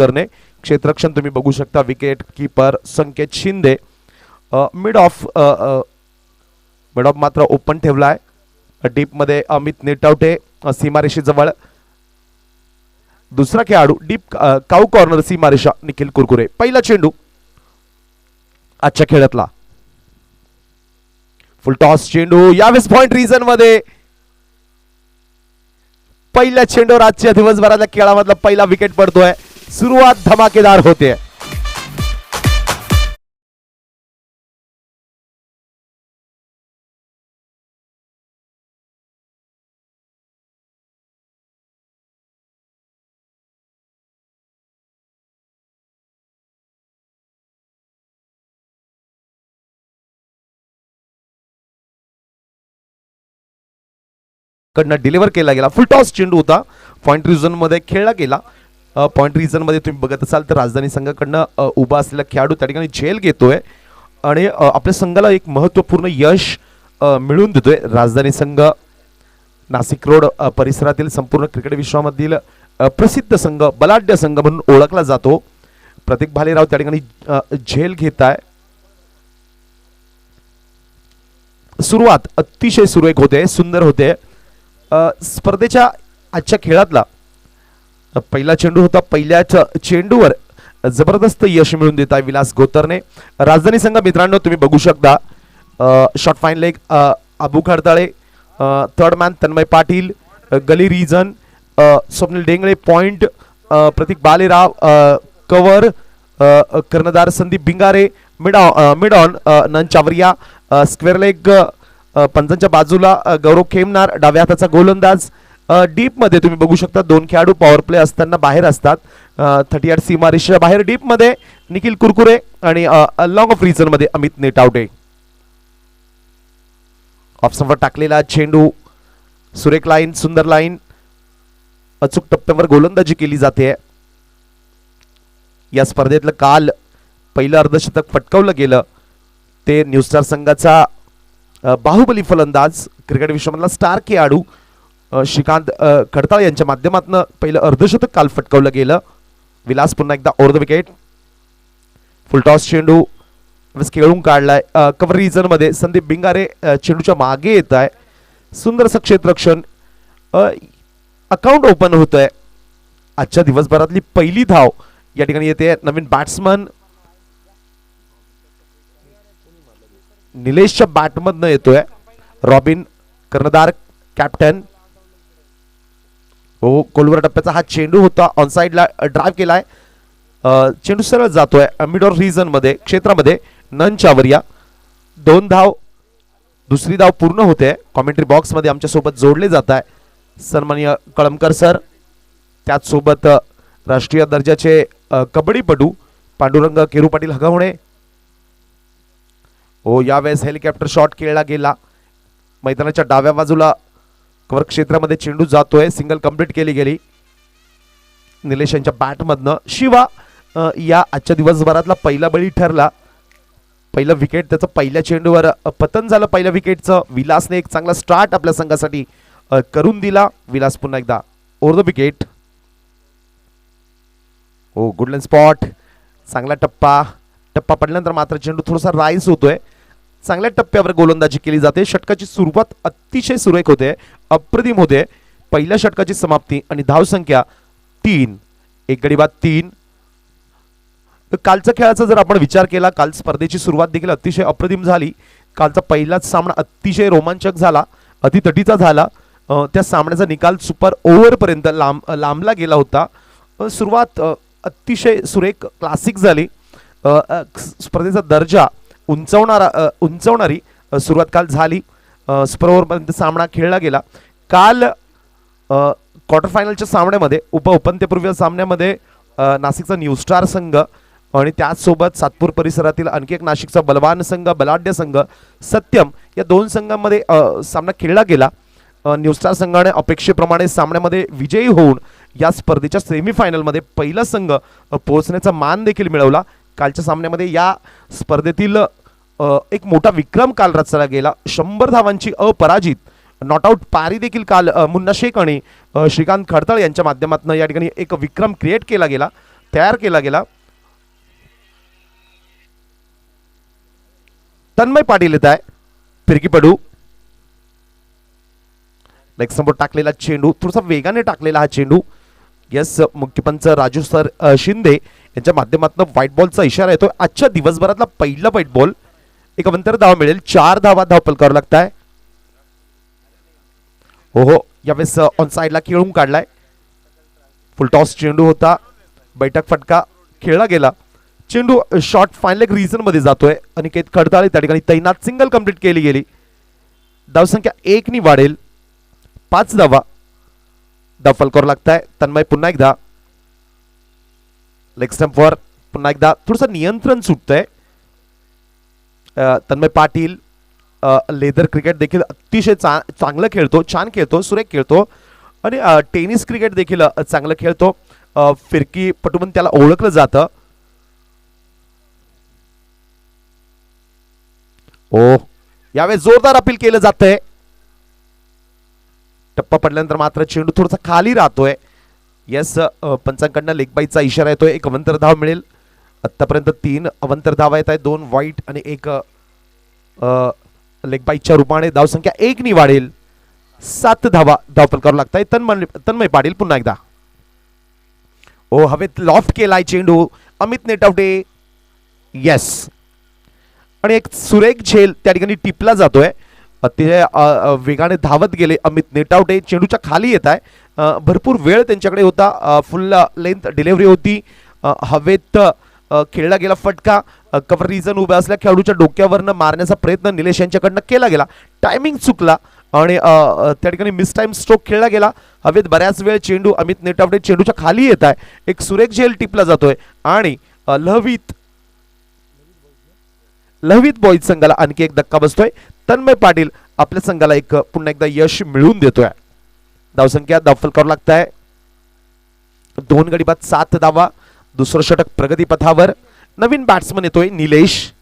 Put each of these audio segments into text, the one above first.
करणे. क्षेत्ररक्षण तुम्ही बघू शकता, wicket keeper Sanket Shinde. Mid of मात्र ओपन ठेवलाय. डीप मध्ये अमित नेटावटे सीमारेषेजवळ. दुसरा खेळाडू डीप काऊ कॉर्नर सीमारेषा निखिल कुरकुरे. पहिला चेंडू आजच्या खेळातला. फुल टॉस चेंडू यावेळेस पॉइंट रिजन मध्ये. पहिल्या चेंडूवर आजच्या दिवसभरातल्या खेळामधला पहिला विकेट पडतोय. सुरुवात धमाकेदार होते. कडनं डिलिव्हर केला गेला. फुल टॉस चेंडू होता. पॉइंट रिजन मध्ये खेळला गेला. पॉइंट रिजन मध्ये तुम्ही बघत असाल तर राजधानी संघाकडनं उभा असलेला खेळाडू त्या ठिकाणी झेल घेतोय आणि आपल्या संघाला एक महत्त्वपूर्ण यश मिळवून देतोय. राजधानी संघ नाशिक रोड परिसरातील संपूर्ण क्रिकेट विश्वामधील प्रसिद्ध संघ, बलाढ्य संघ म्हणून ओळखला जातो. प्रतीक भालेराव त्या ठिकाणी झेल घेताय. सुरुवात अतिशय सुरेख होते, सुंदर होते. स्पर्धेच्या आजच्या खेळातला पहिला चेंडू होता. पहिल्याच चेंडूवर जबरदस्त यश मिळवून देत आहे विलास गोतरने. राजधानी संघ मित्रांनो तुम्ही बघू शकता. Short fine leg Abu Khadtale, third man Tanmay Patil, gully region Swapnil Dengle, point Pratik Balerao, cover कर्णधार Sandeep Bhingare, mid on Nan Chavariya, square leg पंचांच्या बाजूला गौरव खेमनार, डाव्या हाताचा गोलंदाज. डीप मध्ये तुम्ही बघू शकता दोन खेळाडू पॉवर प्ले असताना बाहेर असतात. 38 सीमारेषेच्या बाहेर डीप मध्ये निखिल कुरकुरे आणि लॉंग ऑफ रिजन मध्ये अमित नेटावटे. ऑफ स्टंपवर टाकलेला चेंडू, सुरेख लाईन, सुंदर लाईन, अचूक टप्प्यावर गोलंदाजी केली जाते. या स्पर्धेतलं काल पहिलं अर्धशतक फटकावलं गेलं ते न्यू स्टार संघाचा बाहुबली फलंदाज, क्रिकेट विश्वामधला स्टार खेळाडू श्रीकांत खडताळ यांच्या माध्यमातून पहिलं अर्धशतक काल फटकावलं गेलं. विलास पुन्हा एकदा over the wicket. Full toss चेंडू खेळून काढलाय. कव्हर रिजन मध्ये संदीप भिंगारे चेंडूच्या मागे येत आहे. सुंदरसं क्षेत्ररक्षण. अकाउंट ओपन होत आहे. आजच्या दिवसभरातली पहिली धाव या ठिकाणी येते. नवीन बॅट्समन निलेशच्या बॅटमधनं येतोय. रॉबिन कर्णधार कॅप्टन. हो, कोलवर टप्प्याचा हा चेंडू होता. ऑन साइडला ड्राइव्ह केलाय. चेंडू सरळ जातोय मिड ऑफ रिजन मध्ये, क्षेत्रामध्ये. नन चावरिया 2 धाव. दुसरी धाव पूर्ण होते. कॉमेंट्री बॉक्स मध्ये आमच्या सोबत जोडले जात आहे सन्माननीय कळमकर सर. त्याच सोबत राष्ट्रीय दर्जाचे कबड्डीपटू पांडुरंग केरू पाटील हगवणे. हो, यावेळेस हेलिकॉप्टर शॉट खेळला गेला. मैदानाच्या डाव्या बाजूला कव्हर क्षेत्रामध्ये चेंडू जातोय. सिंगल कंप्लीट केली गेली निलेश यांच्या बॅटमधनं. शिवा या आजच्या दिवसभरातला पहिला बळी ठरला. पहिलं विकेट त्याचं पहिल्या चेंडूवर पतन झालं पहिल्या विकेटचं. विलासने एक चांगला स्टार्ट आपल्या संघासाठी करून दिला. विलास पुन्हा एकदा ओव्हर द विकेट. हो, गुडलँड स्पॉट. चांगला टप्पा पडल्यानंतर मात्र चेंडू थोडासा राईस होतोय. चांगल्या टप्प्यावर गोलंदाजी केली जाते. षटकाची सुरुवात अतिशय सुरेख होते, अप्रतिम होते. पहिल्या षटकाची समाप्ती आणि धावसंख्या 3. एक गडी बाद 3. कालच्या खेळाचा जर आपण विचार केला, काल स्पर्धेची सुरुवात देखील अतिशय अप्रतिम झाली. कालचा पहिलाच सामना अतिशय रोमांचक झाला, अतितटीचा झाला. त्या सामन्याचा निकाल सुपर ओव्हर पर्यंत लांबला गेला होता. सुरुवात अतिशय सुरेख क्लासिक झाली. स्पर्धेचा दर्जा उंचावणारी सुरुवात काल झाली. सुपर ओव्हर पर्यंत सामना खेळला गेला. काल क्वार्टर फायनलच्या सामन्यामध्ये उपउपांत्यपूर्व सामन्यामध्ये नाशिकचा न्यू स्टार संघ आणि त्याचसोबत सातपूर परिसरातील आणखी एक नाशिकचा बलवान संघ, बलाढ्य संघ सत्यम या 2 संघांमध्ये सामना खेळला गेला. न्यू स्टार संघाने अपेक्षेप्रमाणे सामन्यामध्ये विजयी होऊन या स्पर्धेच्या सेमीफायनलमध्ये पहिला संघ पोहोचण्याचा मान देखील मिळवला. कालच्या सामन्यामध्ये या स्पर्धेतील एक मोठा विक्रम काल रचला गेला. 100 धावांची अपराजित नॉट आउट पारी देखील काल मुन्ना शेख आणि श्रीकांत खडताळ यांच्या माध्यमातून या ठिकाणी एक विक्रम क्रिएट केला गेला. तयार केला गेला. तन्मय पाटील येत आहे. फिरकी पडू. लेग समोर टाकलेला चेंडू, थोडासा वेगाने टाकलेला हा चेंडू. यस, मुख्यपंच राजू सर शिंदे यांच्या माध्यमातून व्हाईट बॉलचा इशारा येतोय. आजच्या दिवसभरातला पहिला व्हाईट बॉल. एक अवंतर धाव मिळेल. 4 धावा धावपल करावं लागत आहे. हो, यावेळेस ऑन साइडला खेळून काढलाय. फुल टॉस चेंडू होता. बैठक फटका खेळला गेला. चेंडू शॉर्ट फायनल एक रिझन मध्ये जातोय. अनिकेत खडताळे त्या ठिकाणी तैनात. सिंगल कंप्लीट केली गेली. धावसंख्या 1 नी वाढेल. 5 धावा धावफल करावं लागताय. तन्मय पुन्हा एकदा लेग स्टंपवर. पुन्हा एकदा थोडंसं नियंत्रण सुटतंय. तन्मय पाटील लेदर क्रिकेट देखील अतिशय चांगलं खेळतो, छान खेळतो, सुरेख खेळतो आणि टेनिस क्रिकेट देखील चांगलं खेळतो. फिरकी पटू म्हणून त्याला ओळखलं जातं. ओ, यावेळेस जोरदार अपील केलं जातंय. टप्पा पडल्यानंतर मात्र चेंडू थोडासा खाली राहतोय. यस, पंचांकडनं लेग बाईचा इशारा येतोय. एक अवंतर धाव मिळेल. आतापर्यंत 3 अवंतर धावा येत आहेत. 2 वाईट आणि 1 लेग बाईच्या रूपाने धावसंख्या 1 नी वाढेल. 7 धावा धावपल करावं लागताय. तन्मय पाटील पुन्हा एकदा. ओ, हवेत लॉफ्ट केलाय चेंडू. अमित नेटावटे. यस, आणि एक सुरेख झेल त्या ठिकाणी टिपला जातोय. अतिशय वेगाने धावत गेले अमित नेटावटे. चेंडूच्या खाली येत आहे. भरपूर वेळ त्यांच्याकडे होता. फुल लेंथ डिलिव्हरी होती. हवेत खेळला गेला फटका. कव्हर रिजन उभ्या असल्या खेळाडूच्या डोक्यावरनं मारण्याचा प्रयत्न निलेश यांच्याकडनं केला गेला. टायमिंग चुकला आणि त्या ठिकाणी मिस टाइम स्ट्रोक खेळला गेला. हवेत बऱ्याच वेळ चेंडू अमित नेटावटे चेंडूच्या खाली येत आहे. एक सुरेख झेल टिपला जातोय आणि लहवीत बॉईज संघाला आणखी एक धक्का बसतोय. तन्मय पाटील आपल्या संघाला एक पुन्हा एकदा यश मिळवून देतोय. धावसंख्या धावफल करावं लागताय. 2 गडी बाद 7 धावा. दुसरं षटक प्रगतीपथावर. नवीन बॅट्समन येतोय निलेश.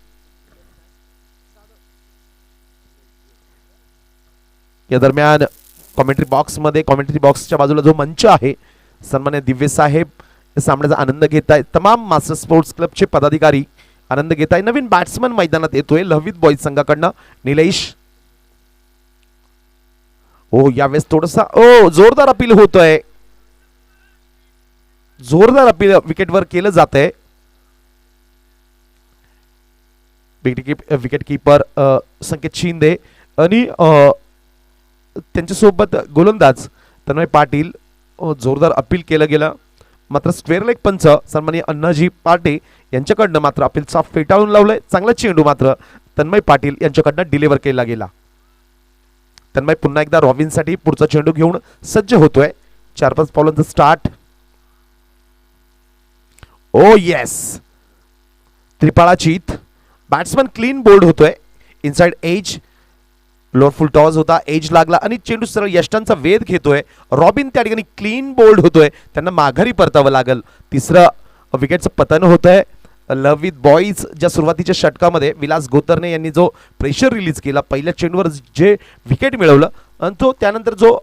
या दरम्यान कॉमेंट्री बॉक्सच्या बाजूला जो मंच आहे, सन्मान्य दिव्य साहेब या सामन्याचा आनंद घेत आहेत. तमाम मास्टर स्पोर्ट्स क्लबचे पदाधिकारी आनंद घेत आहे. नवीन बॅट्समन मैदानात येतोय लहवीत बॉईज संघाकडनं निलेश. ओ, यावेळेस थोडासा जोरदार अपील होतोय. जोरदार अपील विकेटवर केलं जात आहे. विकेट कीपर संकेत शिंदे आणि त्यांच्यासोबत गोलंदाज तन्मय पाटील. जोरदार अपील केलं गेलं. मात्र स्क्वेअर लेग पंच सन्माननीय अण्णाजी पाटे यांच्याकडनं मात्र अपीलचा फेटाळून लावलंय. चांगला चेंडू मात्र तन्मय पाटील यांच्याकडनं डिलिव्हर केला गेला. तन्मय पुन्हा एकदा रॉबिनसाठी पुढचा चेंडू घेऊन सज्ज होतोय. 4-5 पावलांचं स्टार्ट. ओ येस, त्रिपाळाचीत. बॅट्समन क्लीन बोल्ड होतोय. Inside edge. Lower full toss होता. एज लागला आणि चेंडू सरळ यष्टांचा वेध घेतोय. रॉबिन त्या ठिकाणी क्लीन बोल्ड होतोय. त्यांना माघारी परतावं लागल. तिसरं विकेटचं पतन होतंय. लहवीत बॉईज ज्या सुरुवातीच्या षटकामध्ये विलास गोतरणे यांनी जो प्रेशर रिलीज केला, पहिल्या चेंडूवर जे विकेट मिळवलं आणि तो त्यानंतर जो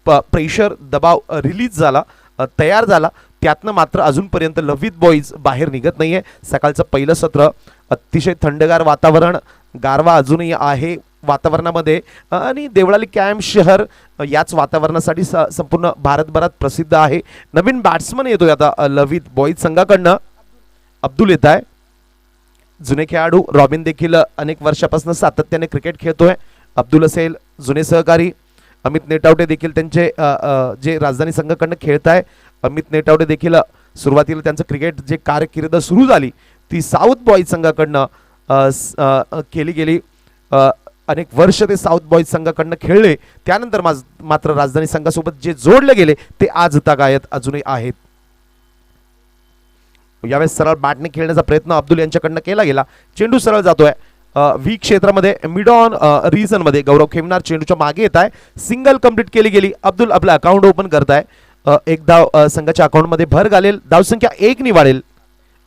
प्रेशर दबाव रिलीज झाला, तयार झाला, त्यातनं मात्र अजूनपर्यंत लहवीत बॉईज बाहेर निघत नाहीये. सकाळचं पहिलं सत्र अतिशय थंडगार वातावरण, गारवा अजूनही आहे वातावरणामध्ये आणि देवळाली कॅम्प शहर याच वातावरणासाठी संपूर्ण भारतभरात प्रसिद्ध आहे. नवीन बॅट्समन येतोय आता लहवीत बॉईज संघाकडनं. अब्दुल येत आहे. जुने खेळाडू रॉबिन देखील अनेक वर्षापासून सातत्याने क्रिकेट खेळतोय. अब्दुल असेल, जुने सहकारी अमित नेटावटे देखील त्यांचे जे राजधानी संघाकडनं खेळत आहे. अमित नेटावटे देखील सुरुवातीला त्यांचं क्रिकेट जे कारकीर्द सुरू झाली ती साऊथ बॉईज संघाकडनं केली गेली. अनेक वर्ष ते साऊथ बॉईज संघाकडनं खेळले. त्यानंतर मात्र राजधानी संघासोबत जे जोडले गेले ते आज तागायत अजूनही आहेत. यावेळेस सरळ बॅटने खेळण्याचा प्रयत्न अब्दुल यांच्याकडनं केला गेला. चेंडू सरळ जातोय व्ही क्षेत्रामध्ये. मिड ऑन रिजन मध्ये गौरव खेमनार चेंडूच्या मागे येत आहे. सिंगल कंप्लीट केली गेली. अब्दुल आपलं अकाउंट ओपन करताय. एक धाव संघाच्या अकाउंट मध्ये भर घालेल. धावसंख्या 1 नी वाढेल.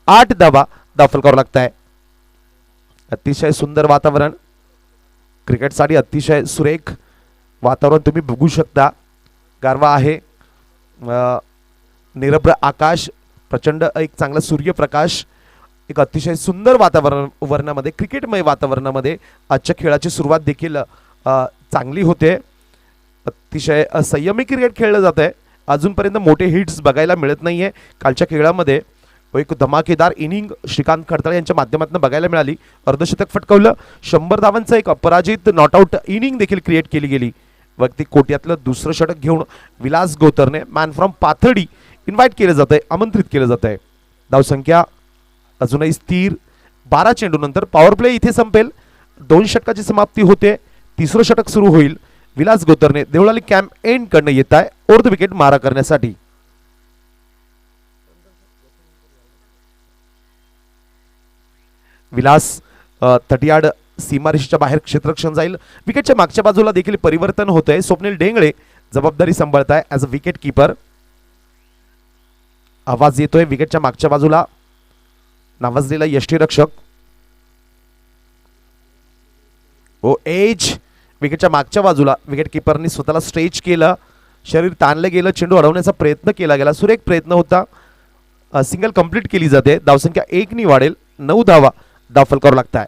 8 धावा दाखल करावं लागताय. अतिशय सुंदर वातावरण, क्रिकेटसाठी अतिशय सुरेख वातावरण तुम्ही बघू शकता. गारवा आहे, निरभ्र आकाश, प्रचंड एक चांगला सूर्यप्रकाश, एक अतिशय सुंदर वातावरणामध्ये, क्रिकेटमय वातावरणामध्ये आजच्या खेळाची सुरुवात देखील चांगली होते. अतिशय संयमी क्रिकेट खेळलं जात आहे. अजूनपर्यंत मोठे हिट्स बघायला मिळत नाहीये कालच्या खेळामध्ये. एक धमाकेदार इनिंग श्रीकांत खडताळे यांच्या माध्यमातून बघायला मिळाली. अर्धशतक फटकावलं, 100 धावांचं एक अपराजित नॉटआउट इनिंग देखील क्रिएट केली गेली. वक्ती कोट्यातलं दुसरं षटक घेऊन विलास गोतरने मॅन फ्रॉम पाथर्डी इन्व्हाइट केलं जात आहे, आमंत्रित केलं जात आहे. धावसंख्या अजूनही स्थिर. 12 चेंडूनंतर पॉवर प्ले इथे संपेल. 2 षटकाची समाप्ती होते. तिसरं षटक सुरू होईल. विलास गोतरने देवळाली कॅम्प एंड कडनं येत आहे अर्ध विकेट मारा करण्यासाठी. विलास 30 यार्ड सीमारेषेच्या बाहेर क्षेत्ररक्षण जाईल. विकेटच्या मागच्या बाजूला देखील परिवर्तन होतंय. स्वप्नील डेंगळे जबाबदारी सांभाळताय ॲज अ विकेट कीपर. आवाज येतोय विकेटच्या मागच्या बाजूला नावाजलेला यष्टीरक्षक. ओ एज विकेटच्या मागच्या बाजूला विकेट कीपरनी स्वतःला स्ट्रेच केलं, शरीर ताणलं गेलं, चेंडू अडवण्याचा प्रयत्न केला गेला. सुरेख प्रयत्न होता. सिंगल कंप्लीट केली जाते. धावसंख्या 1 नी वाढेल. 9 धावा दाखल करावं लागताय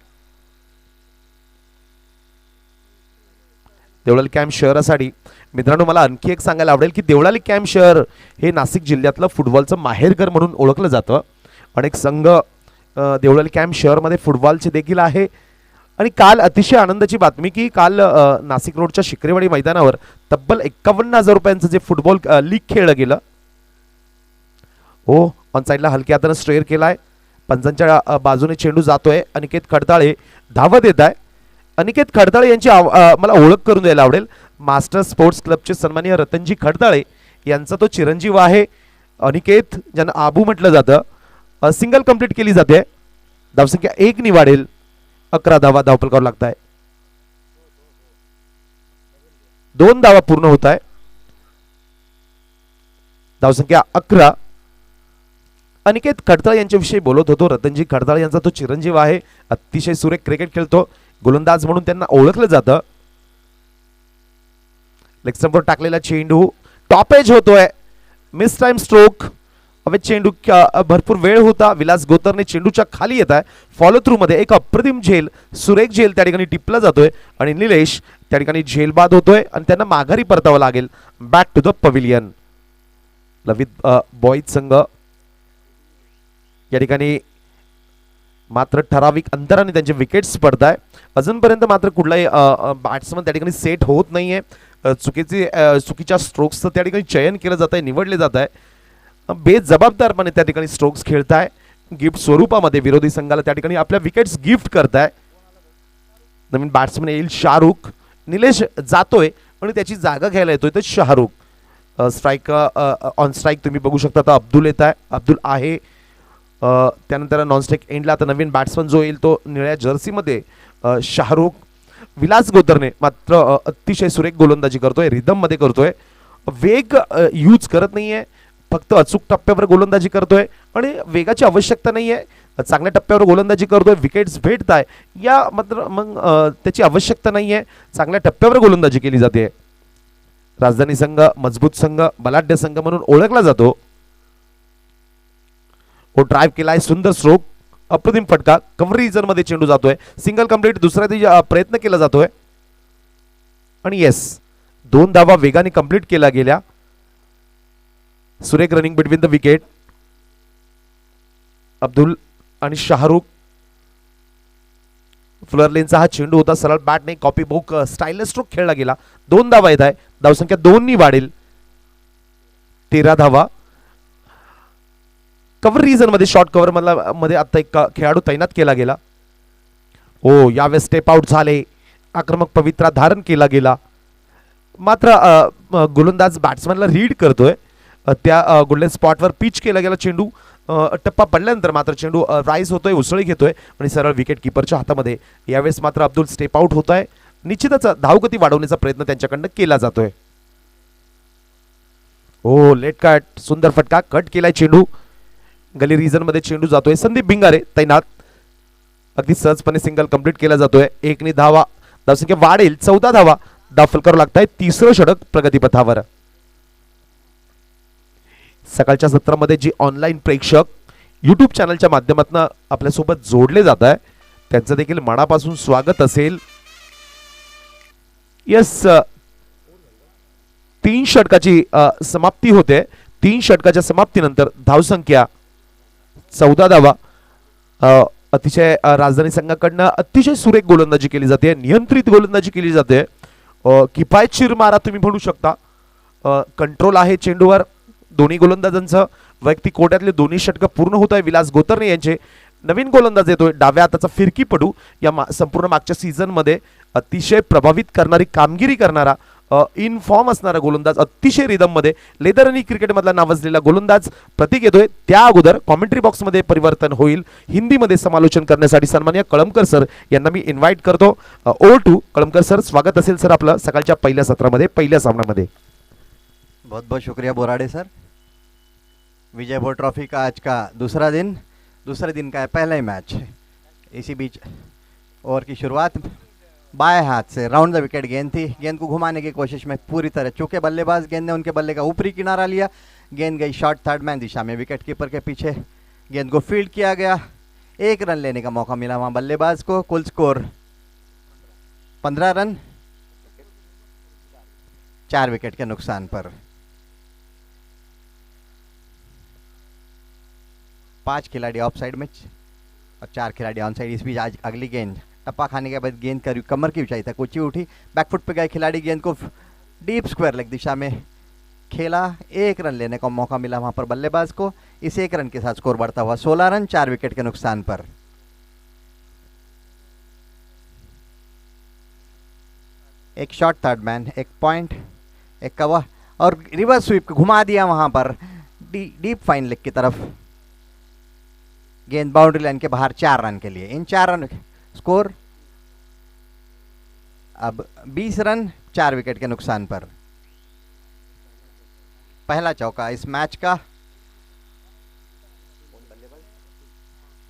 देवळाली कॅम्प शहरासाठी. मित्रांनो, मला आणखी एक सांगायला आवडेल की देवळाली कॅम्प शहर हे नाशिक जिल्ह्यातलं फुटबॉलचं माहेरघर म्हणून ओळखलं जातं. अनेक संघ देवळाली कॅम्प शहरमध्ये फुटबॉलचे देखील आहे. आणि काल अतिशय आनंदाची बातमी की काल नाशिक रोडच्या शिक्रेवाडी मैदानावर तब्बल 51,000 रुपयांचं जे फुटबॉल लीग खेळलं गेलं. हो, ऑन साईडला हलक्या हातानं स्ट्रेअर केलाय. पंचांच्या बाजूने चेंडू जातोय. अनिकेत खडताळे धावत येत आहे. अनिकेत खडताळे यांची मला ओळख करून द्यायला आवडेल. मास्टर स्पोर्ट्स क्लबचे सन्माननीय रतनजी खडताळे यांचा तो चिरंजीव आहे. अनिकेत ज्यांना आबू म्हटलं जातं. सिंगल कंप्लीट केली जाते. धावसंख्या 1 नी वाढेल. 11 धावा धावपल करावं लागत आहे. 2 धावा पूर्ण होत आहे. धावसंख्या 11. अनिकेत खडताळे यांच्याविषयी बोलत होतो. रतनजी खडताळे यांचा तो चिरंजीव आहे. अतिशय सुरेख क्रिकेट खेळतो. गोलंदाज म्हणून त्यांना ओळखलं जातं. लेग स्टंपवर टाकलेला चेंडू टॉप एज होतोय. Miss time stroke. हवे चेंडू भरपूर वेळ होता. विलास गोतरने चेंडूच्या खाली येत आहे. फॉलो थ्रू मध्ये एक अप्रतिम झेल, सुरेख झेल त्या ठिकाणी टिपला जातोय आणि निलेश त्या ठिकाणी झेलबाद होतोय आणि त्यांना माघारी परतावं लागेल. Back to the pavilion. लवित बॉईज संघ या ठिकाणी मात्र ठराविक अंतराने त्यांचे विकेट्स पडताय. अजूनपर्यंत मात्र कुठलाही बॅट्समन त्या ठिकाणी सेट होत नाहीये. चुकीच्या स्ट्रोक्सचं त्या ठिकाणी चयन केलं जात आहे, निवडले जात आहे. बेजबाबदारपणे त्या ठिकाणी स्ट्रोक्स खेळताय. गिफ्ट स्वरूपामध्ये विरोधी संघाला त्या ठिकाणी आपल्या विकेट्स गिफ्ट करताय. नवीन बॅट्समन येईल शाहरुख. निलेश जातोय आणि त्याची जागा घ्यायला येतोय तर शाहरुख. स्ट्राईक ऑन स्ट्राईक तुम्ही बघू शकता. आता अब्दुल येत आहे. अब्दुल आहे. त्यानंतर नॉन स्ट्राईक एंडला आता नवीन बॅट्समन जो येईल तो निळ्या जर्सीमध्ये शाहरुख. विलास गोतरने मात्र अतिशय सुरेख गोलंदाजी करतोय. रिदम मध्ये करतोय. वेग यूज करत नाहीये. फक्त अचूक टप्प्यावर गोलंदाजी करतोय आणि वेगाची आवश्यकता नाहीये. चांगल्या टप्प्यावर गोलंदाजी करतोय. विकेट्स भेटताय या मात्र मग त्याची आवश्यकता नाहीये. चांगल्या टप्प्यावर गोलंदाजी केली जाते. राजधानी संघ मजबूत संघ, बलाढ्य संघ म्हणून ओळखला जातो. हो, ड्राइव्ह केलाय. सुंदर स्ट्रोक. अप्रतिम फटका. कव्हर रिजन मध्ये चेंडू जातोय. Single complete. दुसऱ्या प्रयत्न केला जातोय आणि येस, 2 धावा वेगाने कंप्लीट केल्या गेल्या. सुरेख running between the wicket. Abdul आणि शाहरुख. फ्लर लेनचा हा चेंडू होता. सरळ बॅटने कॉपी बुक स्टाईललेस स्ट्रोक खेळला गेला. 2 धावा येत आहे. धावसंख्या 2 नी वाढेल. 13 धावा. कव्हर रिजन मध्ये शॉर्ट कव्हर मध्ये आता एक खेळाडू तैनात केला गेला. हो, यावेळेस स्टेप आउट झाले. आक्रमक पवित्रा धारण केला गेला. मात्र गोलंदाज बॅट्समॅनला रीड करतोय. त्या गोल्डन स्पॉटवर पिच केला गेला चेंडू. टप्पा पडल्यानंतर मात्र चेंडू राईज होतोय, उसळी घेतोय आणि सरळ विकेट कीपरच्या हातामध्ये. यावेळेस मात्र अब्दुल स्टेप आउट होत आहे. निश्चितच धावगती वाढवण्याचा प्रयत्न त्यांच्याकडनं केला जातोय. हो, लेट कट. सुंदर फटका. कट केलाय चेंडू. गली रिजन मध्ये चेंडू जातोय. संदीप भिंगारे तैनात. अगदी सहजपणे सिंगल कंप्लीट केला जातोय. 1 नी धावा. धावसंख्या वाढेल. 14 धावा दाखल करावं लागत आहे. तिसरं षटक प्रगतीपथावर. सकाळच्या सत्रामध्ये जे ऑनलाईन प्रेक्षक यूट्यूब चॅनलच्या माध्यमातून आपल्यासोबत जोडले जात आहे त्यांचं देखील मनापासून स्वागत असेल. यस, 3 षटकाची समाप्ती होते. 3 षटकाच्या समाप्तीनंतर धावसंख्या 14 धावा. अतिशय राजधानी संघाकडनं अतिशय सुरेख गोलंदाजी केली जाते, नियंत्रित गोलंदाजी केली जाते. किफायतशीर मारा तुम्ही म्हणू शकता. कंट्रोल आहे चेंडूवर दोन्ही गोलंदाजांचं. वैयक्तिक कोट्यातले दोन्ही षटक पूर्ण होत आहे. विलास गोतरणे यांचे नवीन गोलंदाज येतोय डाव्या हाताचा फिरकी पडू या संपूर्ण मागच्या सीझन मध्ये अतिशय प्रभावित करणारी कामगिरी करणारा इन फॉर्म असणारा गोलंदाज, अतिशय रिदम मध्ये लेदर आणि क्रिकेटमधला नावाजलेला गोलंदाज प्रतीक येतोय. त्या अगोदर कॉमेंट्री बॉक्समध्ये परिवर्तन होईल. हिंदीमध्ये समालोचन करण्यासाठी सन्माननीय कळमकर सर यांना मी इन्व्हाइट करतो. ओव्हर टू कळमकर सर, स्वागत असेल सर आपलं सकाळच्या पहिल्या सत्रामध्ये, पहिल्या सामन्यामध्ये. बहुत बहुत शुक्रिया बोराडे सर. विजय भोर ट्रॉफी का आज का दूसरे दिन का है पहला ही मैच. इसी बीच ओवर की शुरुआत बाएं हाथ से राउंड द विकेट गेंद थी. गेंद को घुमाने की कोशिश में पूरी तरह चूके बल्लेबाज, गेंद ने उनके बल्ले का ऊपरी किनारा लिया. गेंद गई शॉर्ट थर्ड मैन दिशा में. विकेट कीपर के पीछे गेंद को फील्ड किया गया. 1 रन लेने का मौका मिला वहां बल्लेबाज को. कुल स्कोर 15 रन 4 विकेट के नुकसान पर. 5 खिलाड़ी ऑफ साइड में और 4 खिलाड़ी ऑन साइड. इस बीच आज अगली गेंद टप्पा खाने के बाद गेंद कमर की ऊंचाई तक ऊंची उठी. बैकफुट पे गए खिलाड़ी, गेंद को डीप स्क्वायर लेग दिशा में खेला. 1 रन लेने का मौका मिला वहां पर बल्लेबाज को. इस 1 रन के साथ स्कोर बढ़ता हुआ 16 रन 4 विकेट के नुकसान पर. एक शॉट थर्ड मैन, एक पॉइंट, एक कवर और रिवर्स स्वीप घुमा दिया वहां पर डीप फाइन लेग की तरफ. गेंद बाउंड्री लाइन के बाहर 4 रन के लिए. इन 4 रन स्कोर अब 20 रन 4 विकेट के नुकसान पर. पहला चौका इस मैच का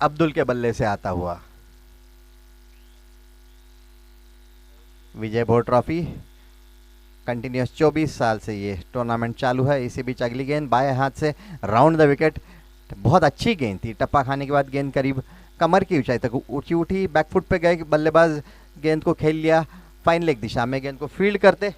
अब्दुल के बल्ले से आता हुआ. विजय भोर ट्रॉफी कंटिन्यूस 24 साल से ये टूर्नामेंट चालू है. इसी बीच अगली गेंद बाएं हाथ से राउंड द विकेट. बहुत अच्छी गेंद थी. टप्पा खाने के बाद गेंद करीब कमर की ऊंचाई तक ऊंची उठी. बैकफुट पे गए बल्लेबाज, गेंद को खेल लिया फाइन लेग दिशा में. गेंद को फील्ड करते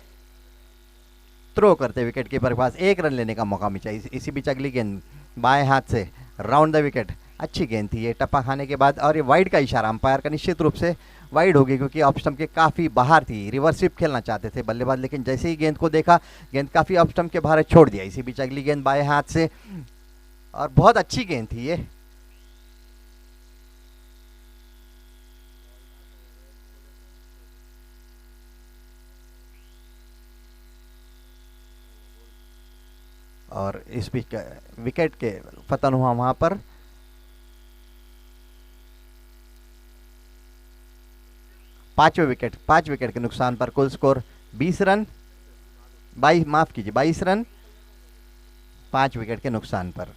थ्रो करते विकेट कीपर के पास 1 रन लेने का मौका मिला. इसी बीच अगली गेंद बाएं हाथ से राउंड द विकेट. अच्छी गेंद थी ये टप्पा खाने के बाद. और ये वाइड का इशारा अंपायर का निश्चित रूप से वाइड होगी क्योंकि ऑफ स्टंप के काफ़ी बाहर थी. रिवर्स स्वीप खेलना चाहते थे बल्लेबाज, लेकिन जैसे ही गेंद को देखा गेंद काफ़ी ऑफ स्टंप के बाहर छोड़ दिया. इसी बीच अगली गेंद बाएं हाथ से और बहुत अच्छी गेंद थी ये. और इस बीच विकेट के पतन हुआ वहां पर. पांच विकेट के नुकसान पर. कुल स्कोर 20 रन 22 रन 5 विकेट के नुकसान पर.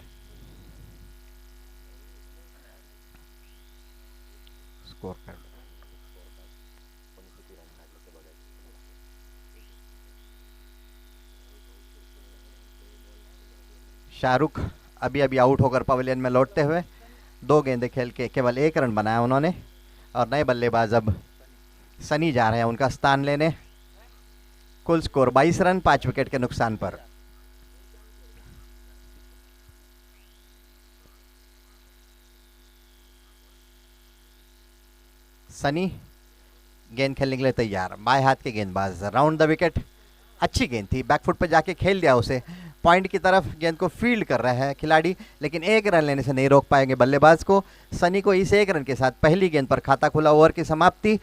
स्कोर कार्ड शाहरुख अभी आउट होकर पवेलियन में लौटते हुए 2 गेंदें खेल के केवल 1 रन बनाया उन्होंने. और नए बल्लेबाज अब सनी जा रहे हैं उनका स्थान लेने. कुल स्कोर 22 रन 5 विकेट के नुकसान पर. सनी गेंद खेलने के लिए तैयार. बाएं हाथ के गेंदबाज राउंड द विकेट. अच्छी गेंद थी, बैकफुट पर जाके खेल दिया उसे. पॉइंट की तरफ गेंद को फील्ड कर रहा है खिलाड़ी, लेकिन 1 रन लेने से नहीं रोक पाएंगे बल्लेबाज को. सनी को इस 1 रन के साथ पहली गेंद पर खाता खुला. ओवर की समाप्ति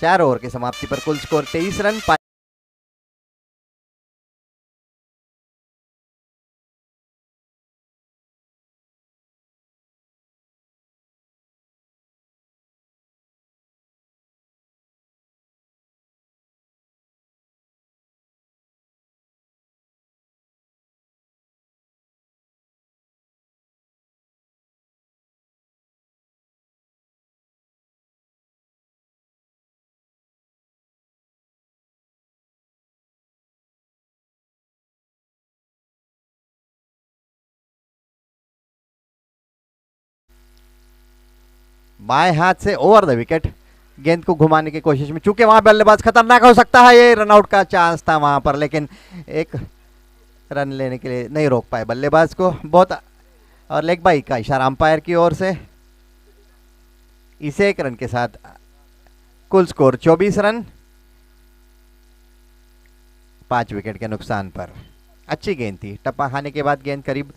4 ओवर की समाप्ति पर कुल स्कोर 23 रन बाएं हाथ से ओवर द विकेट, गेंद को घुमाने की कोशिश में, चूंकि वहां बल्लेबाज खतरनाक हो सकता है, ये रनआउट का चांस था वहां पर, लेकिन एक रन लेने के लिए नहीं रोक पाए बल्लेबाज को। बहुत और लेग बाई का इशारा अंपायर की ओर से। इसे 1 रन के साथ कुल स्कोर 24 रन 5 विकेट के नुकसान पर। अच्छी गेंद थी, टप्पा खाने के बाद गेंद करीब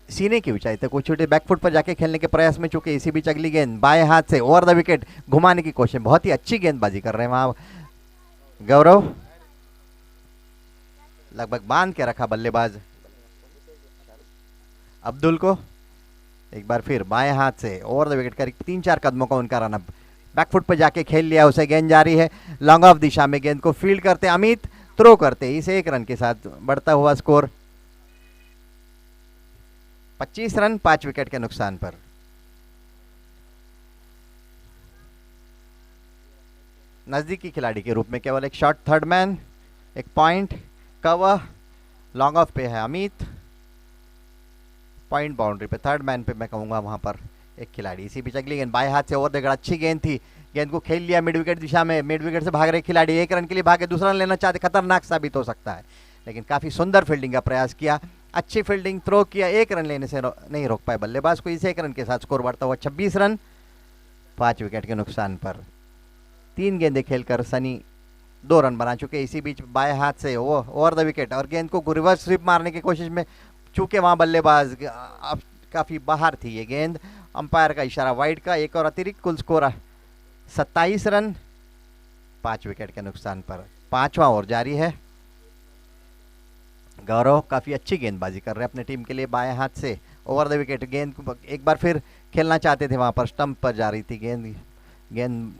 सीने की ऊंचाई तक कुछ छोटे बैकफुट पर जाके खेलने के प्रयास में, चूंकि इसी बीच अगली गेंद बाएं हाथ से ओवर द विकेट घुमाने की कोशिश, बहुत ही अच्छी गेंदबाजी कर रहे हैं वहां गौरव, लगभग बांध के रखा बल्लेबाज अब्दुल को। एक बार फिर बाएं हाथ से ओवर द विकेट, करीब 3-4 कदमों का उनका रन, बैकफुट पर जाके खेल लिया उसे। गेंद जारी है लॉन्ग ऑफ दिशा में, गेंद को फील्ड करते अमित, थ्रो करते, इसे 1 रन के साथ बढ़ता हुआ स्कोर 25 रन 5 विकेट के नुकसान पर। नजदीकी खिलाड़ी के रूप में केवल एक शॉट, थर्ड मैन, एक पॉइंट कवर, लॉन्ग ऑफ पे है अमित, पॉइंट बाउंड्री पे, थर्ड मैन पे मैं कहूंगा वहां पर एक खिलाड़ी। इसी बीच अगली गेंद बाएं हाथ से ओवर द विकेट, अच्छी गेंद थी, गेंद को खेल लिया मिड विकेट दिशा में, मिड विकेट से भाग रहे खिलाड़ी 1 रन के लिए भागे, दूसरा रन लेना चाहते, खतरनाक साबित हो सकता है, लेकिन काफी सुंदर फील्डिंग का प्रयास किया, अच्छी फील्डिंग, थ्रो किया, 1 रन लेने से नहीं रोक पाए बल्लेबाज को। इसे 1 रन के साथ स्कोर बढ़ता हुआ 26 रन 5 विकेट के नुकसान पर। 3 गेंदें खेलकर सनी 2 रन बना चुके। इसी बीच बाएं हाथ से ओवर द विकेट और गेंद को रिवर्स स्वीप मारने की कोशिश में, चूंकि वहां बल्लेबाज काफी बाहर थी ये गेंद, अंपायर का इशारा वाइड का, एक और अतिरिक्त, कुल स्कोर 27 रन 5 विकेट के नुकसान पर। 5वां ओवर जारी है। गौरव काफी अच्छी गेंदबाजी कर रहे हैं अपने टीम के लिए, बाएं हाथ से ओवर द विकेट, गेंद को एक बार फिर खेलना चाहते थे, वहां पर स्टंप पर जा रही थी गेंद